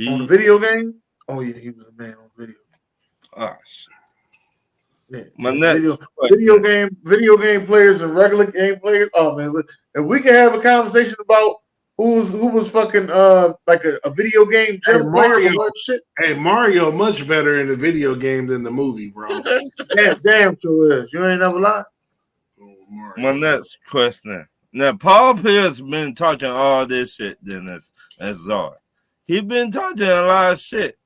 on the video game, oh yeah, he was a man on video. Oh shit. Yeah. My next video game players and regular game players. Oh man, if we can have a conversation about who was fucking like a video game gym player Mario. or what shit? Hey, Mario much better in the video game than the movie, bro. Damn sure is. You ain't never lied. Oh, Mario. My next question. Now, Paul Pierce been talking all this shit then as Czar. He been talking a lot of shit.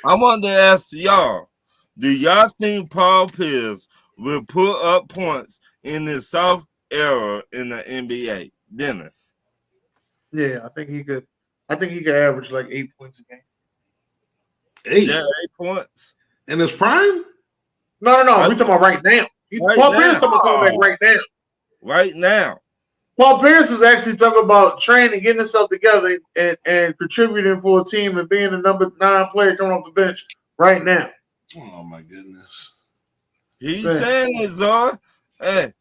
I want to ask y'all, do y'all think Paul Pierce will put up points in the South era in the NBA? Dennis. Yeah, I think he could average like 8 points a game. 8? Yeah, 8 points. In his prime? No. We talking about right now. Paul Pierce talking about coming back right now. Right now. Paul Pierce is actually talking about training, getting himself together, and contributing for a team and being the number 9 player coming off the bench right now. Oh my goodness. He's saying it, Czar. Hey,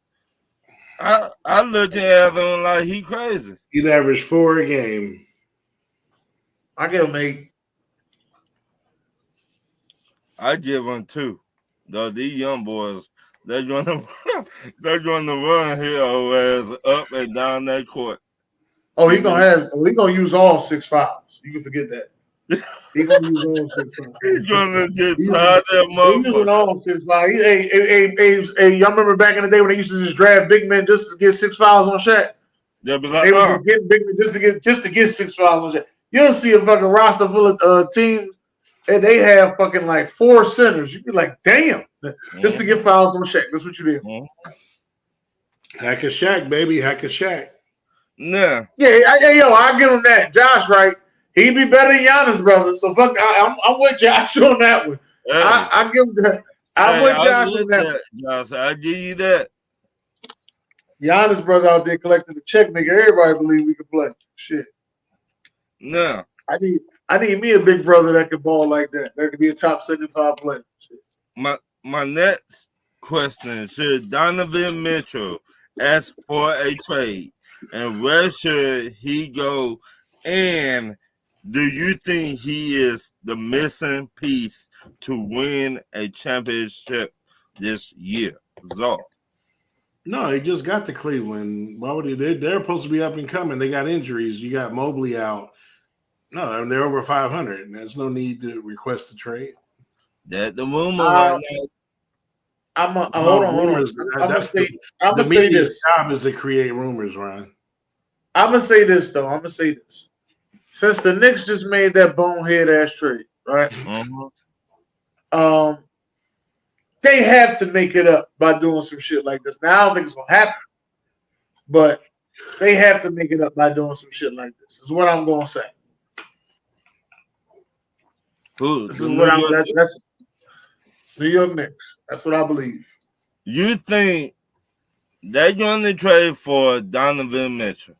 I look at him like he crazy. He'd average 4 a game. I give him 8. I give him 2. Though these young boys, they're going to run his old ass up and down that court. Oh, he gonna use all 6 fouls. You can forget that. He gonna use all 6 fouls. He's gonna get tired that motherfucker. He's using all 6 fouls. Hey, y'all remember back in the day when they used to just draft big men just to get 6 fouls on Shaq? They'll be like, They was getting big men just to get 6 fouls on Shaq. You'll see a fucking roster full of teams and they have fucking like 4 centers. You'd be like, damn, just to get fouls on Shaq. That's what you did. Hack a Shaq, baby. Hack a Shaq. Nah. Yeah, I give him that. Josh, right? He'd be better than Giannis, brother. So fuck, I'm with Josh on that one. Hey. I give him that. I'm with Josh on that. Josh, I give you that. Giannis, brother, out there collecting the check, make everybody believe we can play. Shit. No. I need me a big brother that can ball like that. That could be a top 75 player. Shit. My next question: should Donovan Mitchell ask for a trade, and where should he go? And do you think he is the missing piece to win a championship this year? Czar. No, he just got to Cleveland. Why would he? They're supposed to be up and coming. They got injuries. You got Mobley out. No, they're over 500. There's no need to request a trade. That the rumor right now. Hold on. I'm gonna say this. Job is to create rumors, Ryan. I'm gonna say this though. Since the Knicks just made that bonehead ass trade, right? They have to make it up by doing some shit like this. Now I don't think it's gonna happen, but they have to make it up by doing some shit like this. Is what I'm gonna say. That's New York Knicks. That's what I believe. You think they're going to trade for Donovan Mitchell?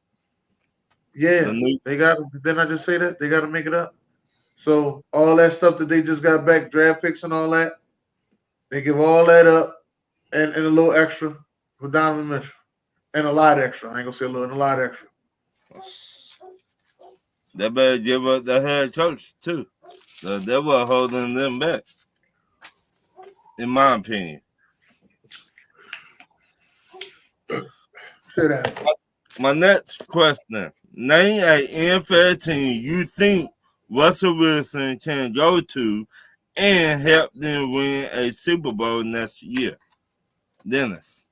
Yeah, they got. Didn't I just say that? They got to make it up. So all that stuff that they just got back, draft picks and all that, they give all that up and a little extra for Donovan Mitchell. And a lot extra. I ain't gonna say a little, and a lot extra. They better give up the head coach too. So they were holding them back, in my opinion. My next question: name an NFL team you think Russell Wilson can go to and help them win a Super Bowl next year. Dennis.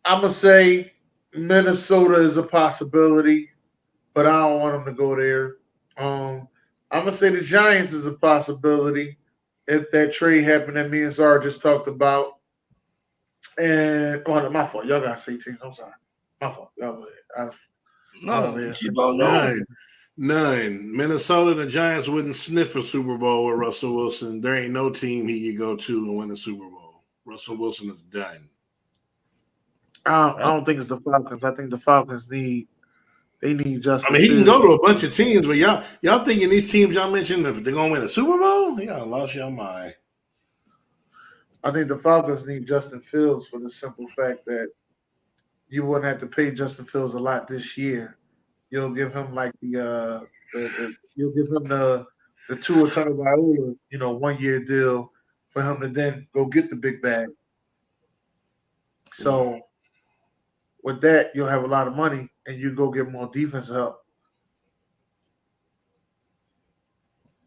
I'm gonna say Minnesota is a possibility, but I don't want them to go there. I'm gonna say the Giants is a possibility if that trade happened that me and Zara just talked about. And my fault. Y'all gotta say teams. I'm sorry. My fault. Y'all Keep on going. None. Minnesota and the Giants wouldn't sniff a Super Bowl with Russell Wilson. There ain't no team he could go to and win the Super Bowl. Russell Wilson is done. I don't think it's the Falcons. I think the Falcons need Justin. I mean, he can go to a bunch of teams, but y'all thinking these teams y'all mentioned, if they're gonna win a Super Bowl, y'all lost your mind. I think the Falcons need Justin Fields for the simple fact that you wouldn't have to pay Justin Fields a lot this year. You'll give him like the Tua Tagovailoa, 1 year deal for him to then go get the big bag. So with that, you'll have a lot of money and you go get more defensive help.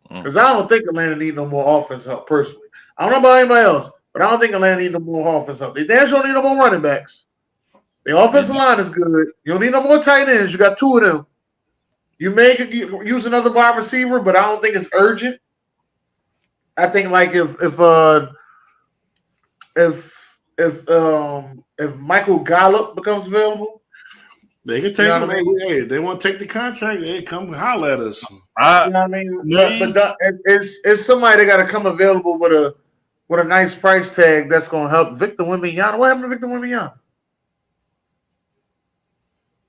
Because I don't think Atlanta need no more offensive help personally. I don't know about anybody else, but I don't think Atlanta need no more offensive help. They damn sure need no more running backs. The offensive line is good. You don't need no more tight ends. You got 2 of them. You may use another wide receiver, but I don't think it's urgent. I think like if Michael Gallup becomes available, they can take him. Hey, if they want to take the contract, they come holler at us. you know what I mean? But it's somebody that got to come available with a nice price tag that's going to help Victor Wembanyama. What happened to Victor Wembanyama?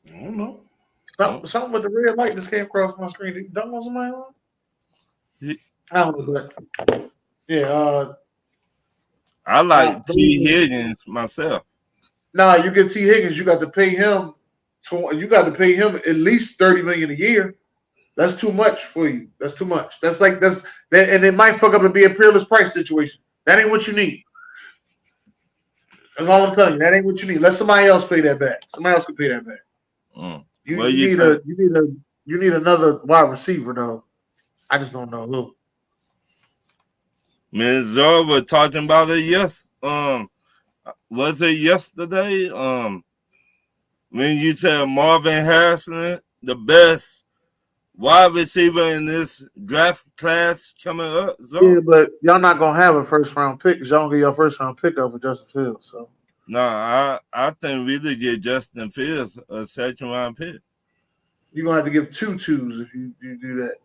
I don't know. Something with the red light just came across my screen. Did you dump on somebody on? I don't know, but yeah. I like T. Higgins myself. Nah, you get T. Higgins, you got to pay him. You got to pay him at least $30 million a year. That's too much for you. That's too much. That's and it might fuck up and be a peerless price situation. That ain't what you need. That's all I'm telling you. That ain't what you need. Let somebody else pay that back. Somebody else can pay that back. You need another wide receiver though. I just don't know who. Ms. Zor was talking about it was it yesterday? When you said Marvin Harrison, the best wide receiver in this draft class coming up. Zor? Yeah, but y'all not gonna have a first round pick because y'all don't get your first round pick over Justin Fields. So no, I think we did get Justin Fields a second round pick. You're gonna have to give 2 twos if you do that.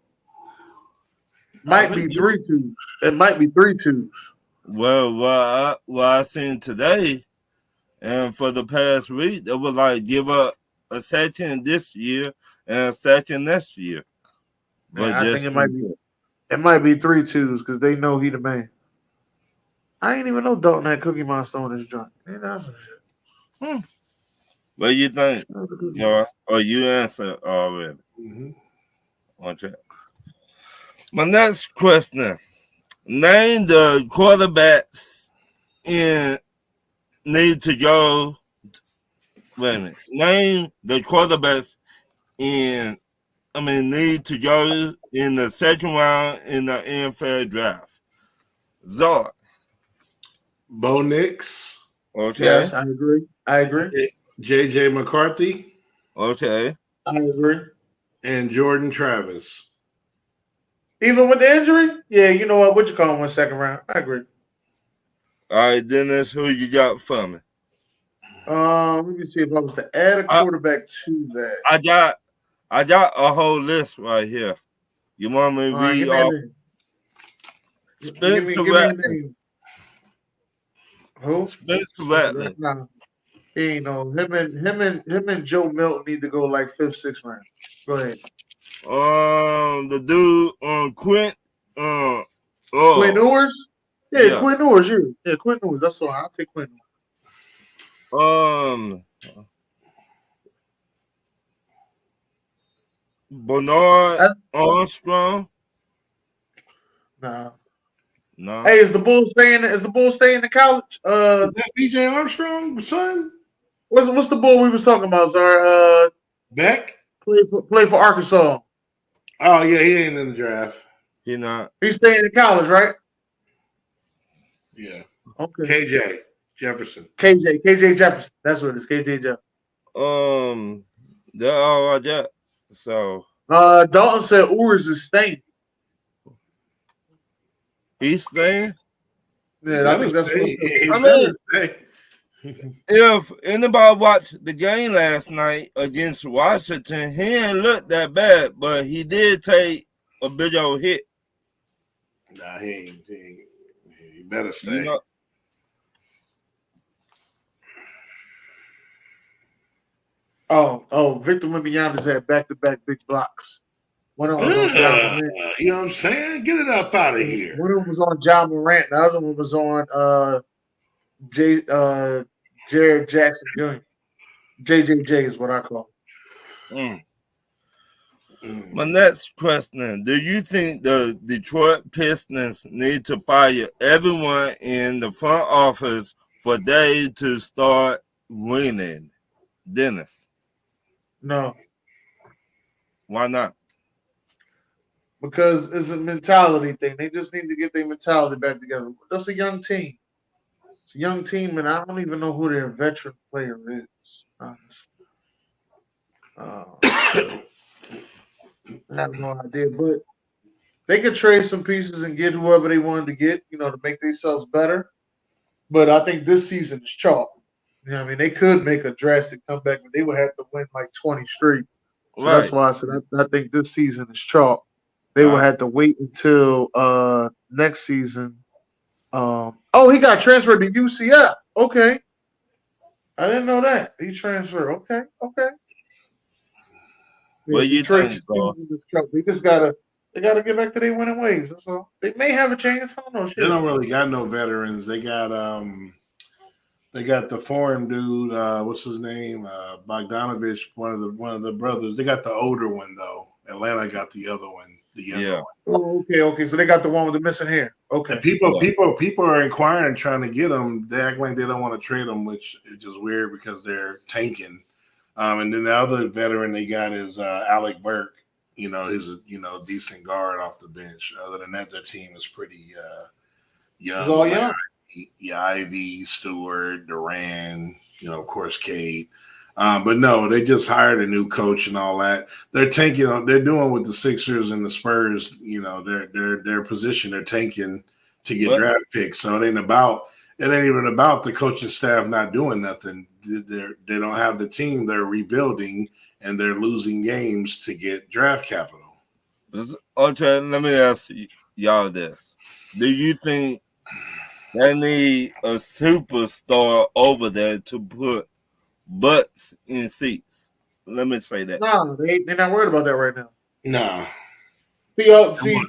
Might be 3 twos. It might be 3 twos. Well, what I seen today, and for the past week, it was like give up a second this year and a second next year. But I think it might be 3 twos because they know he the man. I ain't even know Dalton had Cookie Monster on his joint. Ain't that some shit? What do you think? Or you answered already? Okay. My next question. Name the quarterbacks need to go. Wait a minute. Name the quarterbacks need to go in the second round in the NFL draft. Zor. Bo Nix. Okay. Yes, I agree. J.J. McCarthy. Okay. I agree. And Jordan Travis. Even with the injury? Yeah, you know what you call him in second round. I agree. All right, Dennis, who you got for me? Let me see if I was to add a quarterback to that. I got a whole list right here. You want me to read off? Spencer Rattler. Who? Spencer Rattler. He ain't no him and Joe Milton need to go like 5th, 6th round. Go ahead. The dude Quint. Quinn Ewers? Yeah, Quinn Ewers. Yeah, Quinn Ewers. That's all. I'll take Quinn Ewers. Bernard Armstrong. No. Hey, is the Bulls staying in college? Is that BJ Armstrong, son? What's the Bull we was talking about, sir? Beck? Play for Arkansas. Oh yeah, he ain't in the draft. He not. He's staying in college, right? Yeah. Okay. KJ Jefferson. KJ Jefferson. That's what it is. KJ Jefferson. They're all like that. So Dalton said Ewers is staying. He's staying? Yeah, I think that's what if anybody watched the game last night against Washington, he didn't look that bad, but he did take a big old hit. Nah, he better stay. Victor Wembanyama's had back-to-back big blocks. One of them was on Ja Morant. You know what I'm saying? Get it up out of here. One of them was on Ja Morant. The other one was on Jared Jackson Jr. JJJ is what I call him. My next question. Do you think the Detroit Pistons need to fire everyone in the front office for they to start winning? Dennis. No, Why not? because it's a mentality thing. They just need to get their mentality back together. That's a young team. It's a young team, and I don't even know who their veteran player is. Honestly. I have no idea, but they could trade some pieces and get whoever they wanted to get, to make themselves better. But I think this season is chalk. I mean, they could make a drastic comeback, but they would have to win like 20 straight. So that's Right. why I said I think this season is chalk. They will have to wait until next season. Oh, he got transferred to UCF. Okay, I didn't know that he transferred. Okay. What Yeah, you Detroit think, Zor? season is chalk. They gotta get back to their winning ways. That's all. They may have a chance. I don't know. They Shit. don't really got no veterans. They got the foreign dude. What's his name? Bogdanovich. One of the brothers. They got the older one though. Atlanta got the other one. The younger Yeah. one. Oh, okay. So they got the one with the missing hair. Okay. And people are inquiring, trying to get them. They act like they don't want to trade them, which is just weird because they're tanking. And then the other veteran they got is Alec Burke. He's a decent guard off the bench. Other than that, their team is pretty young. It's all young. Yeah, Ivy, Stewart, Duran, of course, Cade. But no, they just hired a new coach and all that. They're tanking. They're doing with the Sixers and the Spurs. Their position. They're tanking to get draft picks. So it ain't even about the coaching staff not doing nothing. They don't have the team. They're rebuilding and they're losing games to get draft capital. Okay, let me ask y'all this: do you think they need a superstar over there to put butts in seats? Let me say that. No, they're not worried about that right now. No. See,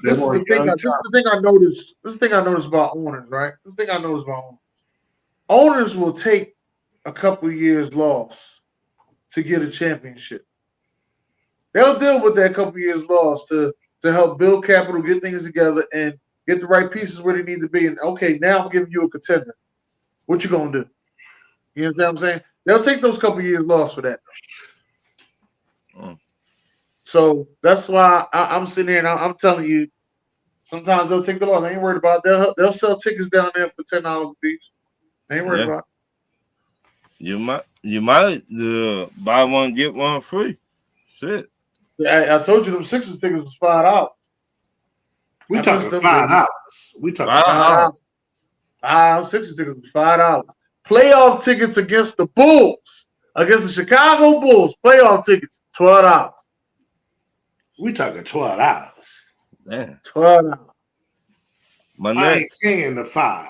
this is the thing. This is the thing I noticed. This is the thing I noticed about owners, right? This is the thing I noticed about owners. Owners will take a couple years loss to get a championship. They'll deal with that couple years loss to help build capital, get things together, and get the right pieces where they need to be. And okay, now I'm giving you a contender. What you gonna do? You know what I'm saying? They'll take those couple years loss for that. So that's why I'm sitting here and I'm telling you, sometimes they'll take the loss. They ain't worried about it. They'll sell tickets down there for $10 a piece. They ain't worried about it. You might buy one get one free. Shit. I told you them Sixers tickets was $5. We talking $5. We talking $5. Sixers tickets was $5. Playoff tickets against the Bulls, against the Chicago Bulls. Playoff tickets $12. We talking $12. Damn. $12. I ain't paying the $5.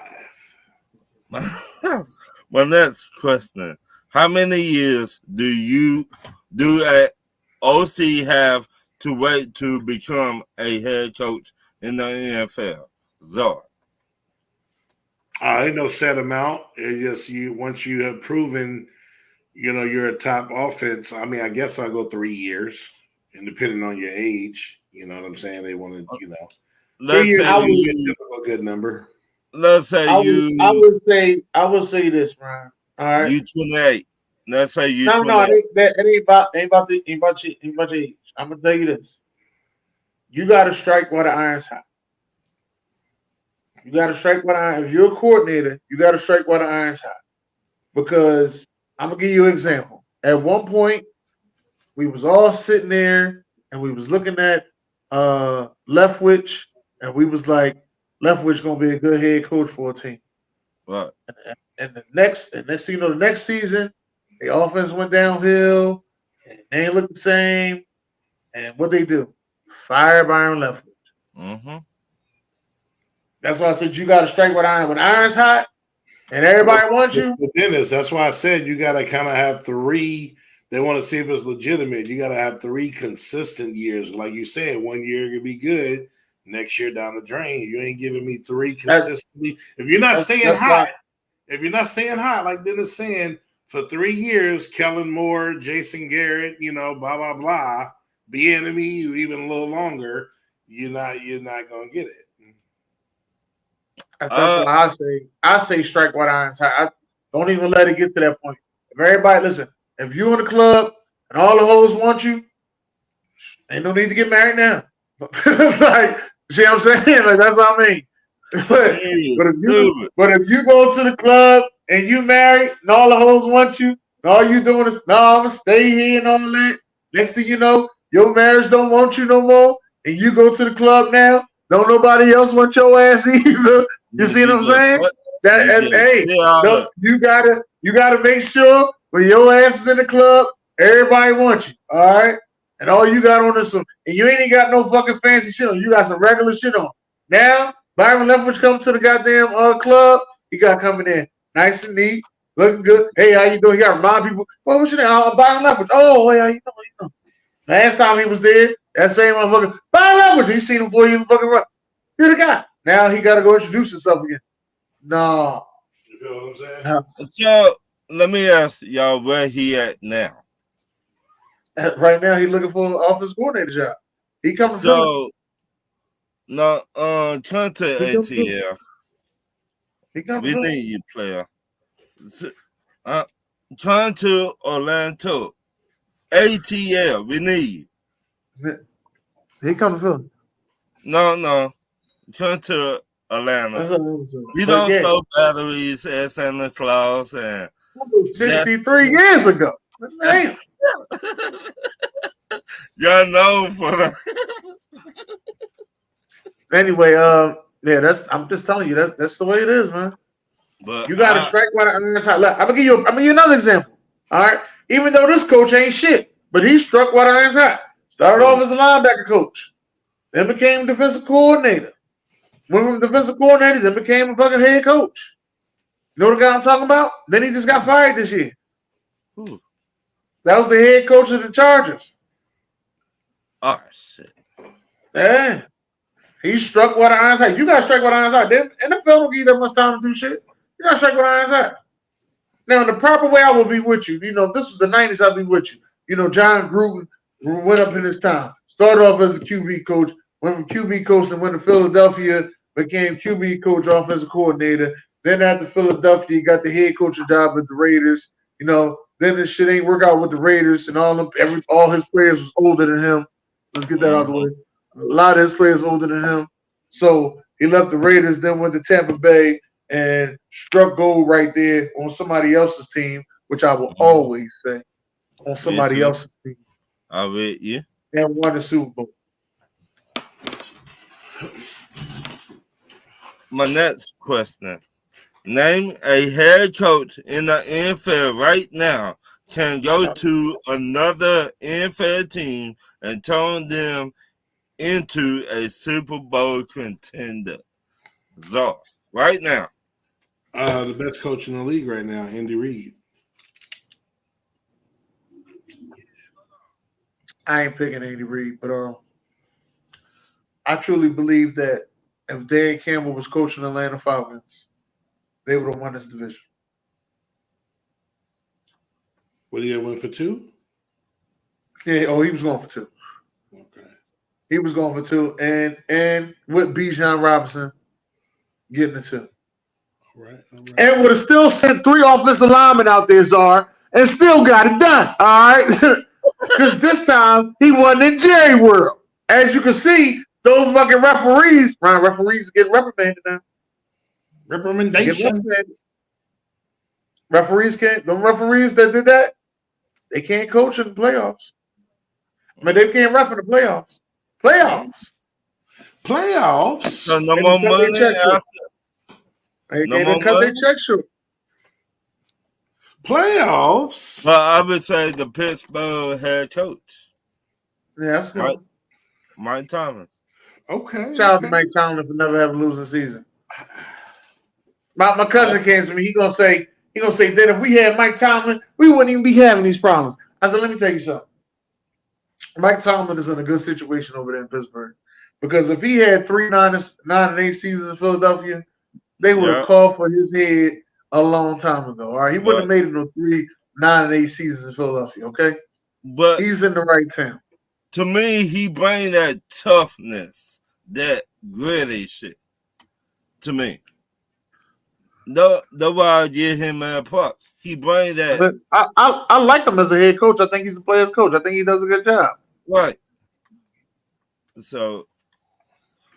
My next question: how many years do OC have to wait to become a head coach in the NFL? Zor. Ain't no set amount. It's just once you have proven, you're a top offense. I mean, I guess I'll go 3 years, and depending on your age, you know what I'm saying. They want to, 3 years. I would get a good number. Let's say I would say this, Ryan. All right. You 28. Let's say you. No, it ain't about your age. I'm gonna tell you this. You gotta strike while the iron's hot. You gotta strike while the iron. If you're a coordinator, you gotta strike while the iron's hot. Because I'm gonna give you an example. At one point, we was all sitting there and we was looking at Leftwich, and we was like, Leftwich gonna be a good head coach for a team. Right. And the next thing you know, the next season, the offense went downhill, and they ain't look the same. And what they do? Fire Byron Leftwich. Mm-hmm. That's why I said you got to strike with iron. When iron's hot and everybody wants you. But Dennis, that's why I said you got to kind of have 3. They want to see if it's legitimate. You got to have 3 consistent years. Like you said, 1 year could be good. Next year down the drain. You ain't giving me 3 consistently. If you're not staying hot, like Dennis saying, for 3 years, Kellen Moore, Jason Garrett, blah, blah, blah, Bieniemy, even a little longer, you're not gonna get it. That's what I say strike while the iron's hot. Don't even let it get to that point. If everybody listen, if you're in the club and all the hoes want you, ain't no need to get married now. Like, see what I'm saying? Like, that's what I mean. But if you go to the club and you married and all the hoes want you, and all you doing is, no, I'm gonna stay here and all that. Next thing you know, your marriage don't want you no more, and you go to the club now, don't nobody else want your ass either. You see what I'm saying? You gotta make sure when your ass is in the club, everybody wants you. All right. And all you got on is and you ain't even got no fucking fancy shit on. You got some regular shit on. Now, Byron Leftwich comes to the goddamn club. He got coming in nice and neat, looking good. Hey, how you doing? You got to remind people. Well, what's your name? Byron Leftwich. Oh, hey, how you know? Last time he was there, that same motherfucker, Byron Leftwich. He seen him before he even fucking run. You're the guy. Now he got to go introduce himself again. No. You feel what I'm saying? So let me ask y'all where he at now. Right now, he's looking for an office coordinator job. He coming. So, no, come to ATL. We need you, player. Come to Orlando. ATL, we need you. He coming to Philly. No. Come to Atlanta. We don't throw batteries at Santa Claus and 63 years ago. Damn. Y'all know for that. Anyway, I'm just telling you that's the way it is, man. But you gotta strike while the iron's hot. I'm gonna give you another example. All right. Even though this coach ain't shit, but he struck while the iron's hot. Started off as a linebacker coach, then became defensive coordinator. Went from defensive coordinator, then became a fucking head coach. You know the guy I'm talking about? Then he just got fired this year. Ooh. That was the head coach of the Chargers. Oh, shit. Yeah. He struck while the iron's hot. You got to strike while the iron's hot. Then NFL don't give you that much time to do shit. You got to strike while the iron's hot. Now, in the proper way, I will be with you. You know, if this was the 90s, I'd be with you. You know, John Gruden went up in his time. Started off as a QB coach. Went from QB coach and went to Philadelphia. Became QB coach, offensive coordinator. Then after Philadelphia, he got the head coaching job at the Raiders. You know, then this shit ain't work out with the Raiders, and all his players was older than him. Let's get that out of the way. A lot of his players older than him. So he left the Raiders, then went to Tampa Bay and struck gold right there on somebody else's team, which I will always say on somebody else's team. I'll bet you. And won the Super Bowl. My next question. Name a head coach in the NFL right now can go to another NFL team and turn them into a Super Bowl contender. So, right now. The best coach in the league right now, Andy Reid. I ain't picking Andy Reid, but I truly believe that if Dan Campbell was coaching the Atlanta Falcons, they would have won this division. What, he went for 2? Yeah, he was going for 2. Okay. He was going for 2, and with Bijan Robinson getting the 2. All right. And would have still sent 3 offensive linemen out there, Czar, and still got it done. All right. Because this time he wasn't in Jerry World. As you can see, those fucking referees get reprimanded now. Recommendation. Referees can't. The referees that did that, they can't coach in the playoffs. I mean, they can't ref in the playoffs. Playoffs. So no more money after. They cut their check short. Playoffs. Well, I would say the Pittsburgh head coach. Yeah, that's good. Mike Tomlin. Okay. Shout out to Mike Tomlin for never having a losing season. My cousin came to me. He gonna say that if we had Mike Tomlin, we wouldn't even be having these problems. I said, let me tell you something. Mike Tomlin is in a good situation over there in Pittsburgh, because if he had 9-8 seasons in Philadelphia, they would have called for his head a long time ago. All right, he wouldn't have made it no 9-8 seasons in Philadelphia. Okay, but he's in the right town. To me, he bring that toughness, that gritty shit. To me, Nobody give him props. He bring that But I like him as a head coach. I think he's a player's coach. I think he does a good job. right. So,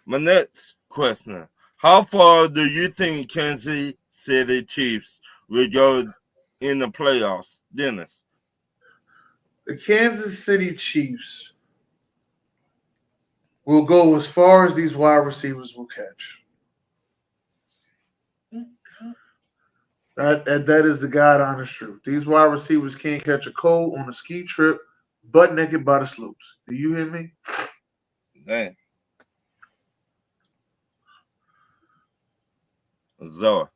my next question: how far do you think Kansas City Chiefs will go in the playoffs, Dennis? The Kansas City Chiefs will go as far as these wide receivers will catch. That is the God honest truth. These wide receivers can't catch a cold on a ski trip, butt naked by the slopes. Do you hear me? Damn. Zor.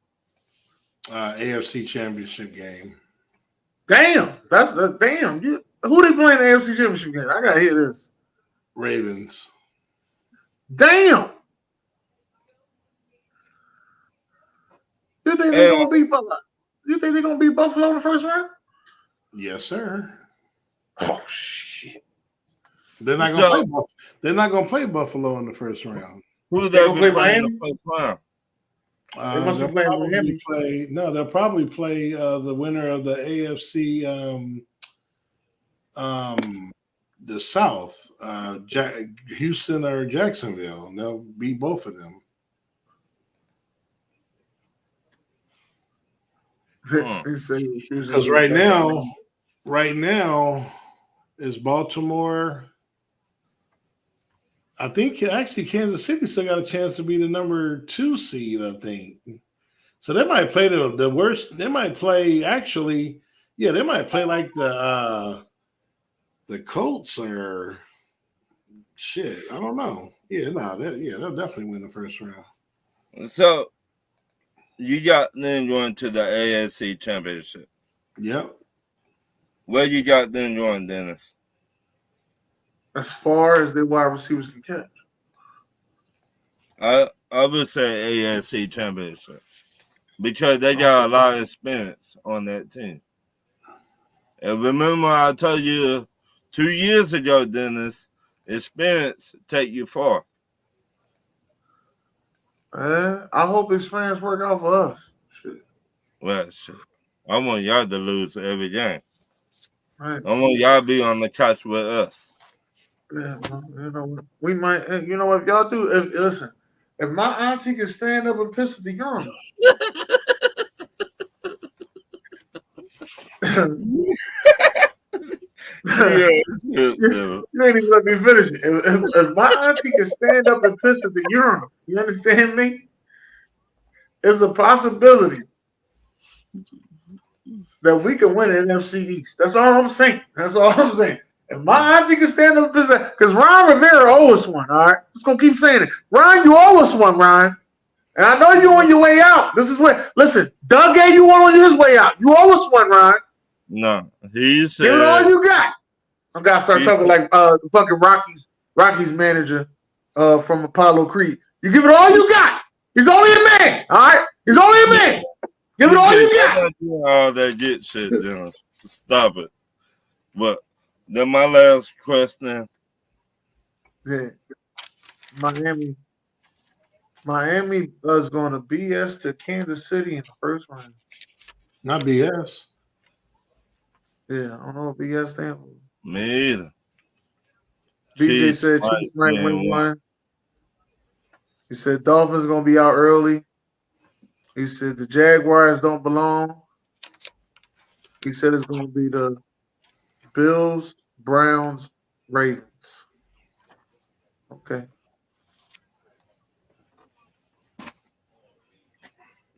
AFC Championship game. Damn, damn. Who they playing the AFC Championship game? I gotta hear this. Ravens. Damn. You think they're gonna beat Buffalo? You think they're gonna beat Buffalo in the first round? Yes, sir. Oh shit. They're not gonna play. They're not gonna play Buffalo in the first round. Who they gonna play in the first round? They'll probably play the winner of the AFC, the South, Houston or Jacksonville. And they'll beat both of them. Because right now is Baltimore. I think actually Kansas City still got a chance to be the number 2 seed, I think. So they might play the worst. They might play actually, yeah, they might play like the Colts or shit. I don't know. Yeah, they'll definitely win the first round. So you got them going to the AFC Championship. Yep. Where you got them going, Dennis? As far as the wide receivers can catch. I would say AFC Championship because they got a lot of experience on that team. And remember, I told you 2 years ago, Dennis, experience take you far. I hope experience work out for us. Shit. Well, shit. I want y'all to lose every game. Right. I want y'all to be on the couch with us. Yeah, you know, we might. You know, if y'all do, listen, if my auntie can stand up and piss at the urinal, you ain't even let me finish it. If my auntie can stand up and piss at the urinal, you understand me? There's a possibility that we can win the NFC East. That's all I'm saying. If my auntie can stand up, because Ron Rivera owes us one, all right? Just gonna keep saying it. Ron, you owe us one, Ron. And I know you're on your way out. This is where, listen, Doug gave you one on his way out. You owe us one, Ron. No, he said. Give it all you got. I'm gonna start talking like the fucking Rockies manager from Apollo Creed. You give it all you got. He's only a man, all right? He's only a man. Give it all you got. All that get shit, Dennis. Stop it. But then my last question. Yeah. Miami is going to BS to Kansas City in the first round. Not BS. Yeah, I don't know what BS stands for. Me either. BJ said Chiefs might win one. He said Dolphins going to be out early. He said the Jaguars don't belong. He said it's going to be the Bills, Browns, Ravens. Okay.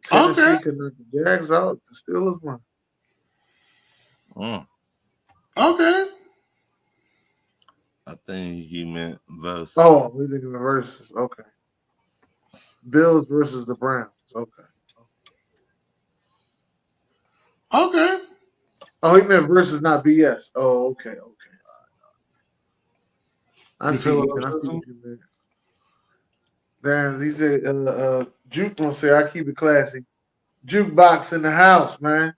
Tennessee can knock the Jags out. The Steelers won. Okay. I think he meant versus. Oh, we think of the versus. Okay. Bills versus the Browns. Okay. Okay. Oh, he meant versus, not BS. Oh, okay. I see what you meant. Darren, he said, Juke gonna say, I keep it classy. Jukebox in the house, man.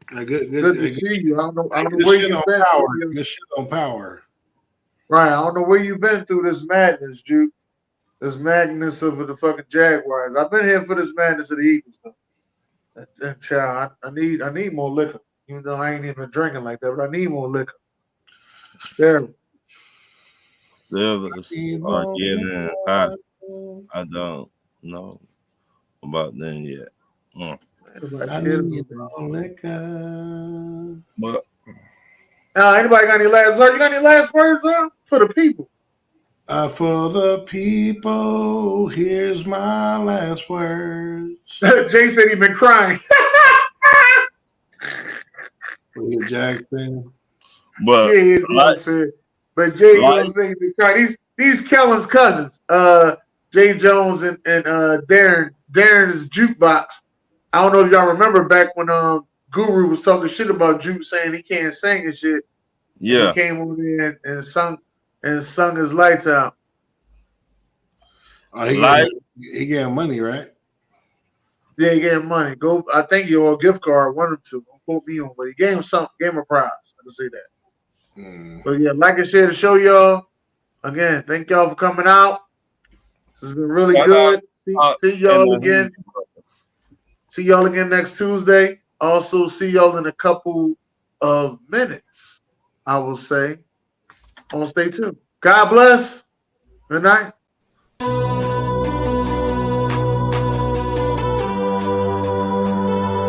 Good to see you. I don't know where you've been. Good shit on power. Right. I don't know where you've been through this madness, Juke. This madness of the fucking Jaguars. I've been here for this madness of the Eagles, though. Child, I need more liquor. Even though I ain't even drinking like that, but I need more liquor. There. Livers are getting hot. I don't know about them yet. I need more liquor. But Anybody got any last words? You got any last words for the people? For the people, here's my last words. Jay said he been crying. Jackson. but Yeah, but Jay Jones said he been crying. These Kellen's cousins, Jay Jones and Darren. Darren is Jukebox. I don't know if y'all remember back when Guru was talking shit about Juke, saying he can't sing and shit. Yeah, he came over there and sung his lights out. Oh, he getting money, right? Yeah, he gave him money. I think he owed a gift card, one or two. Don't quote me on, but he gave him something, gave him a prize. I can say that. But yeah, like I share the show, y'all. Again, thank y'all for coming out. This has been really good. See y'all again. See y'all again next Tuesday. Also, see y'all in a couple of minutes, I will say. Stay tuned. God bless. Good night.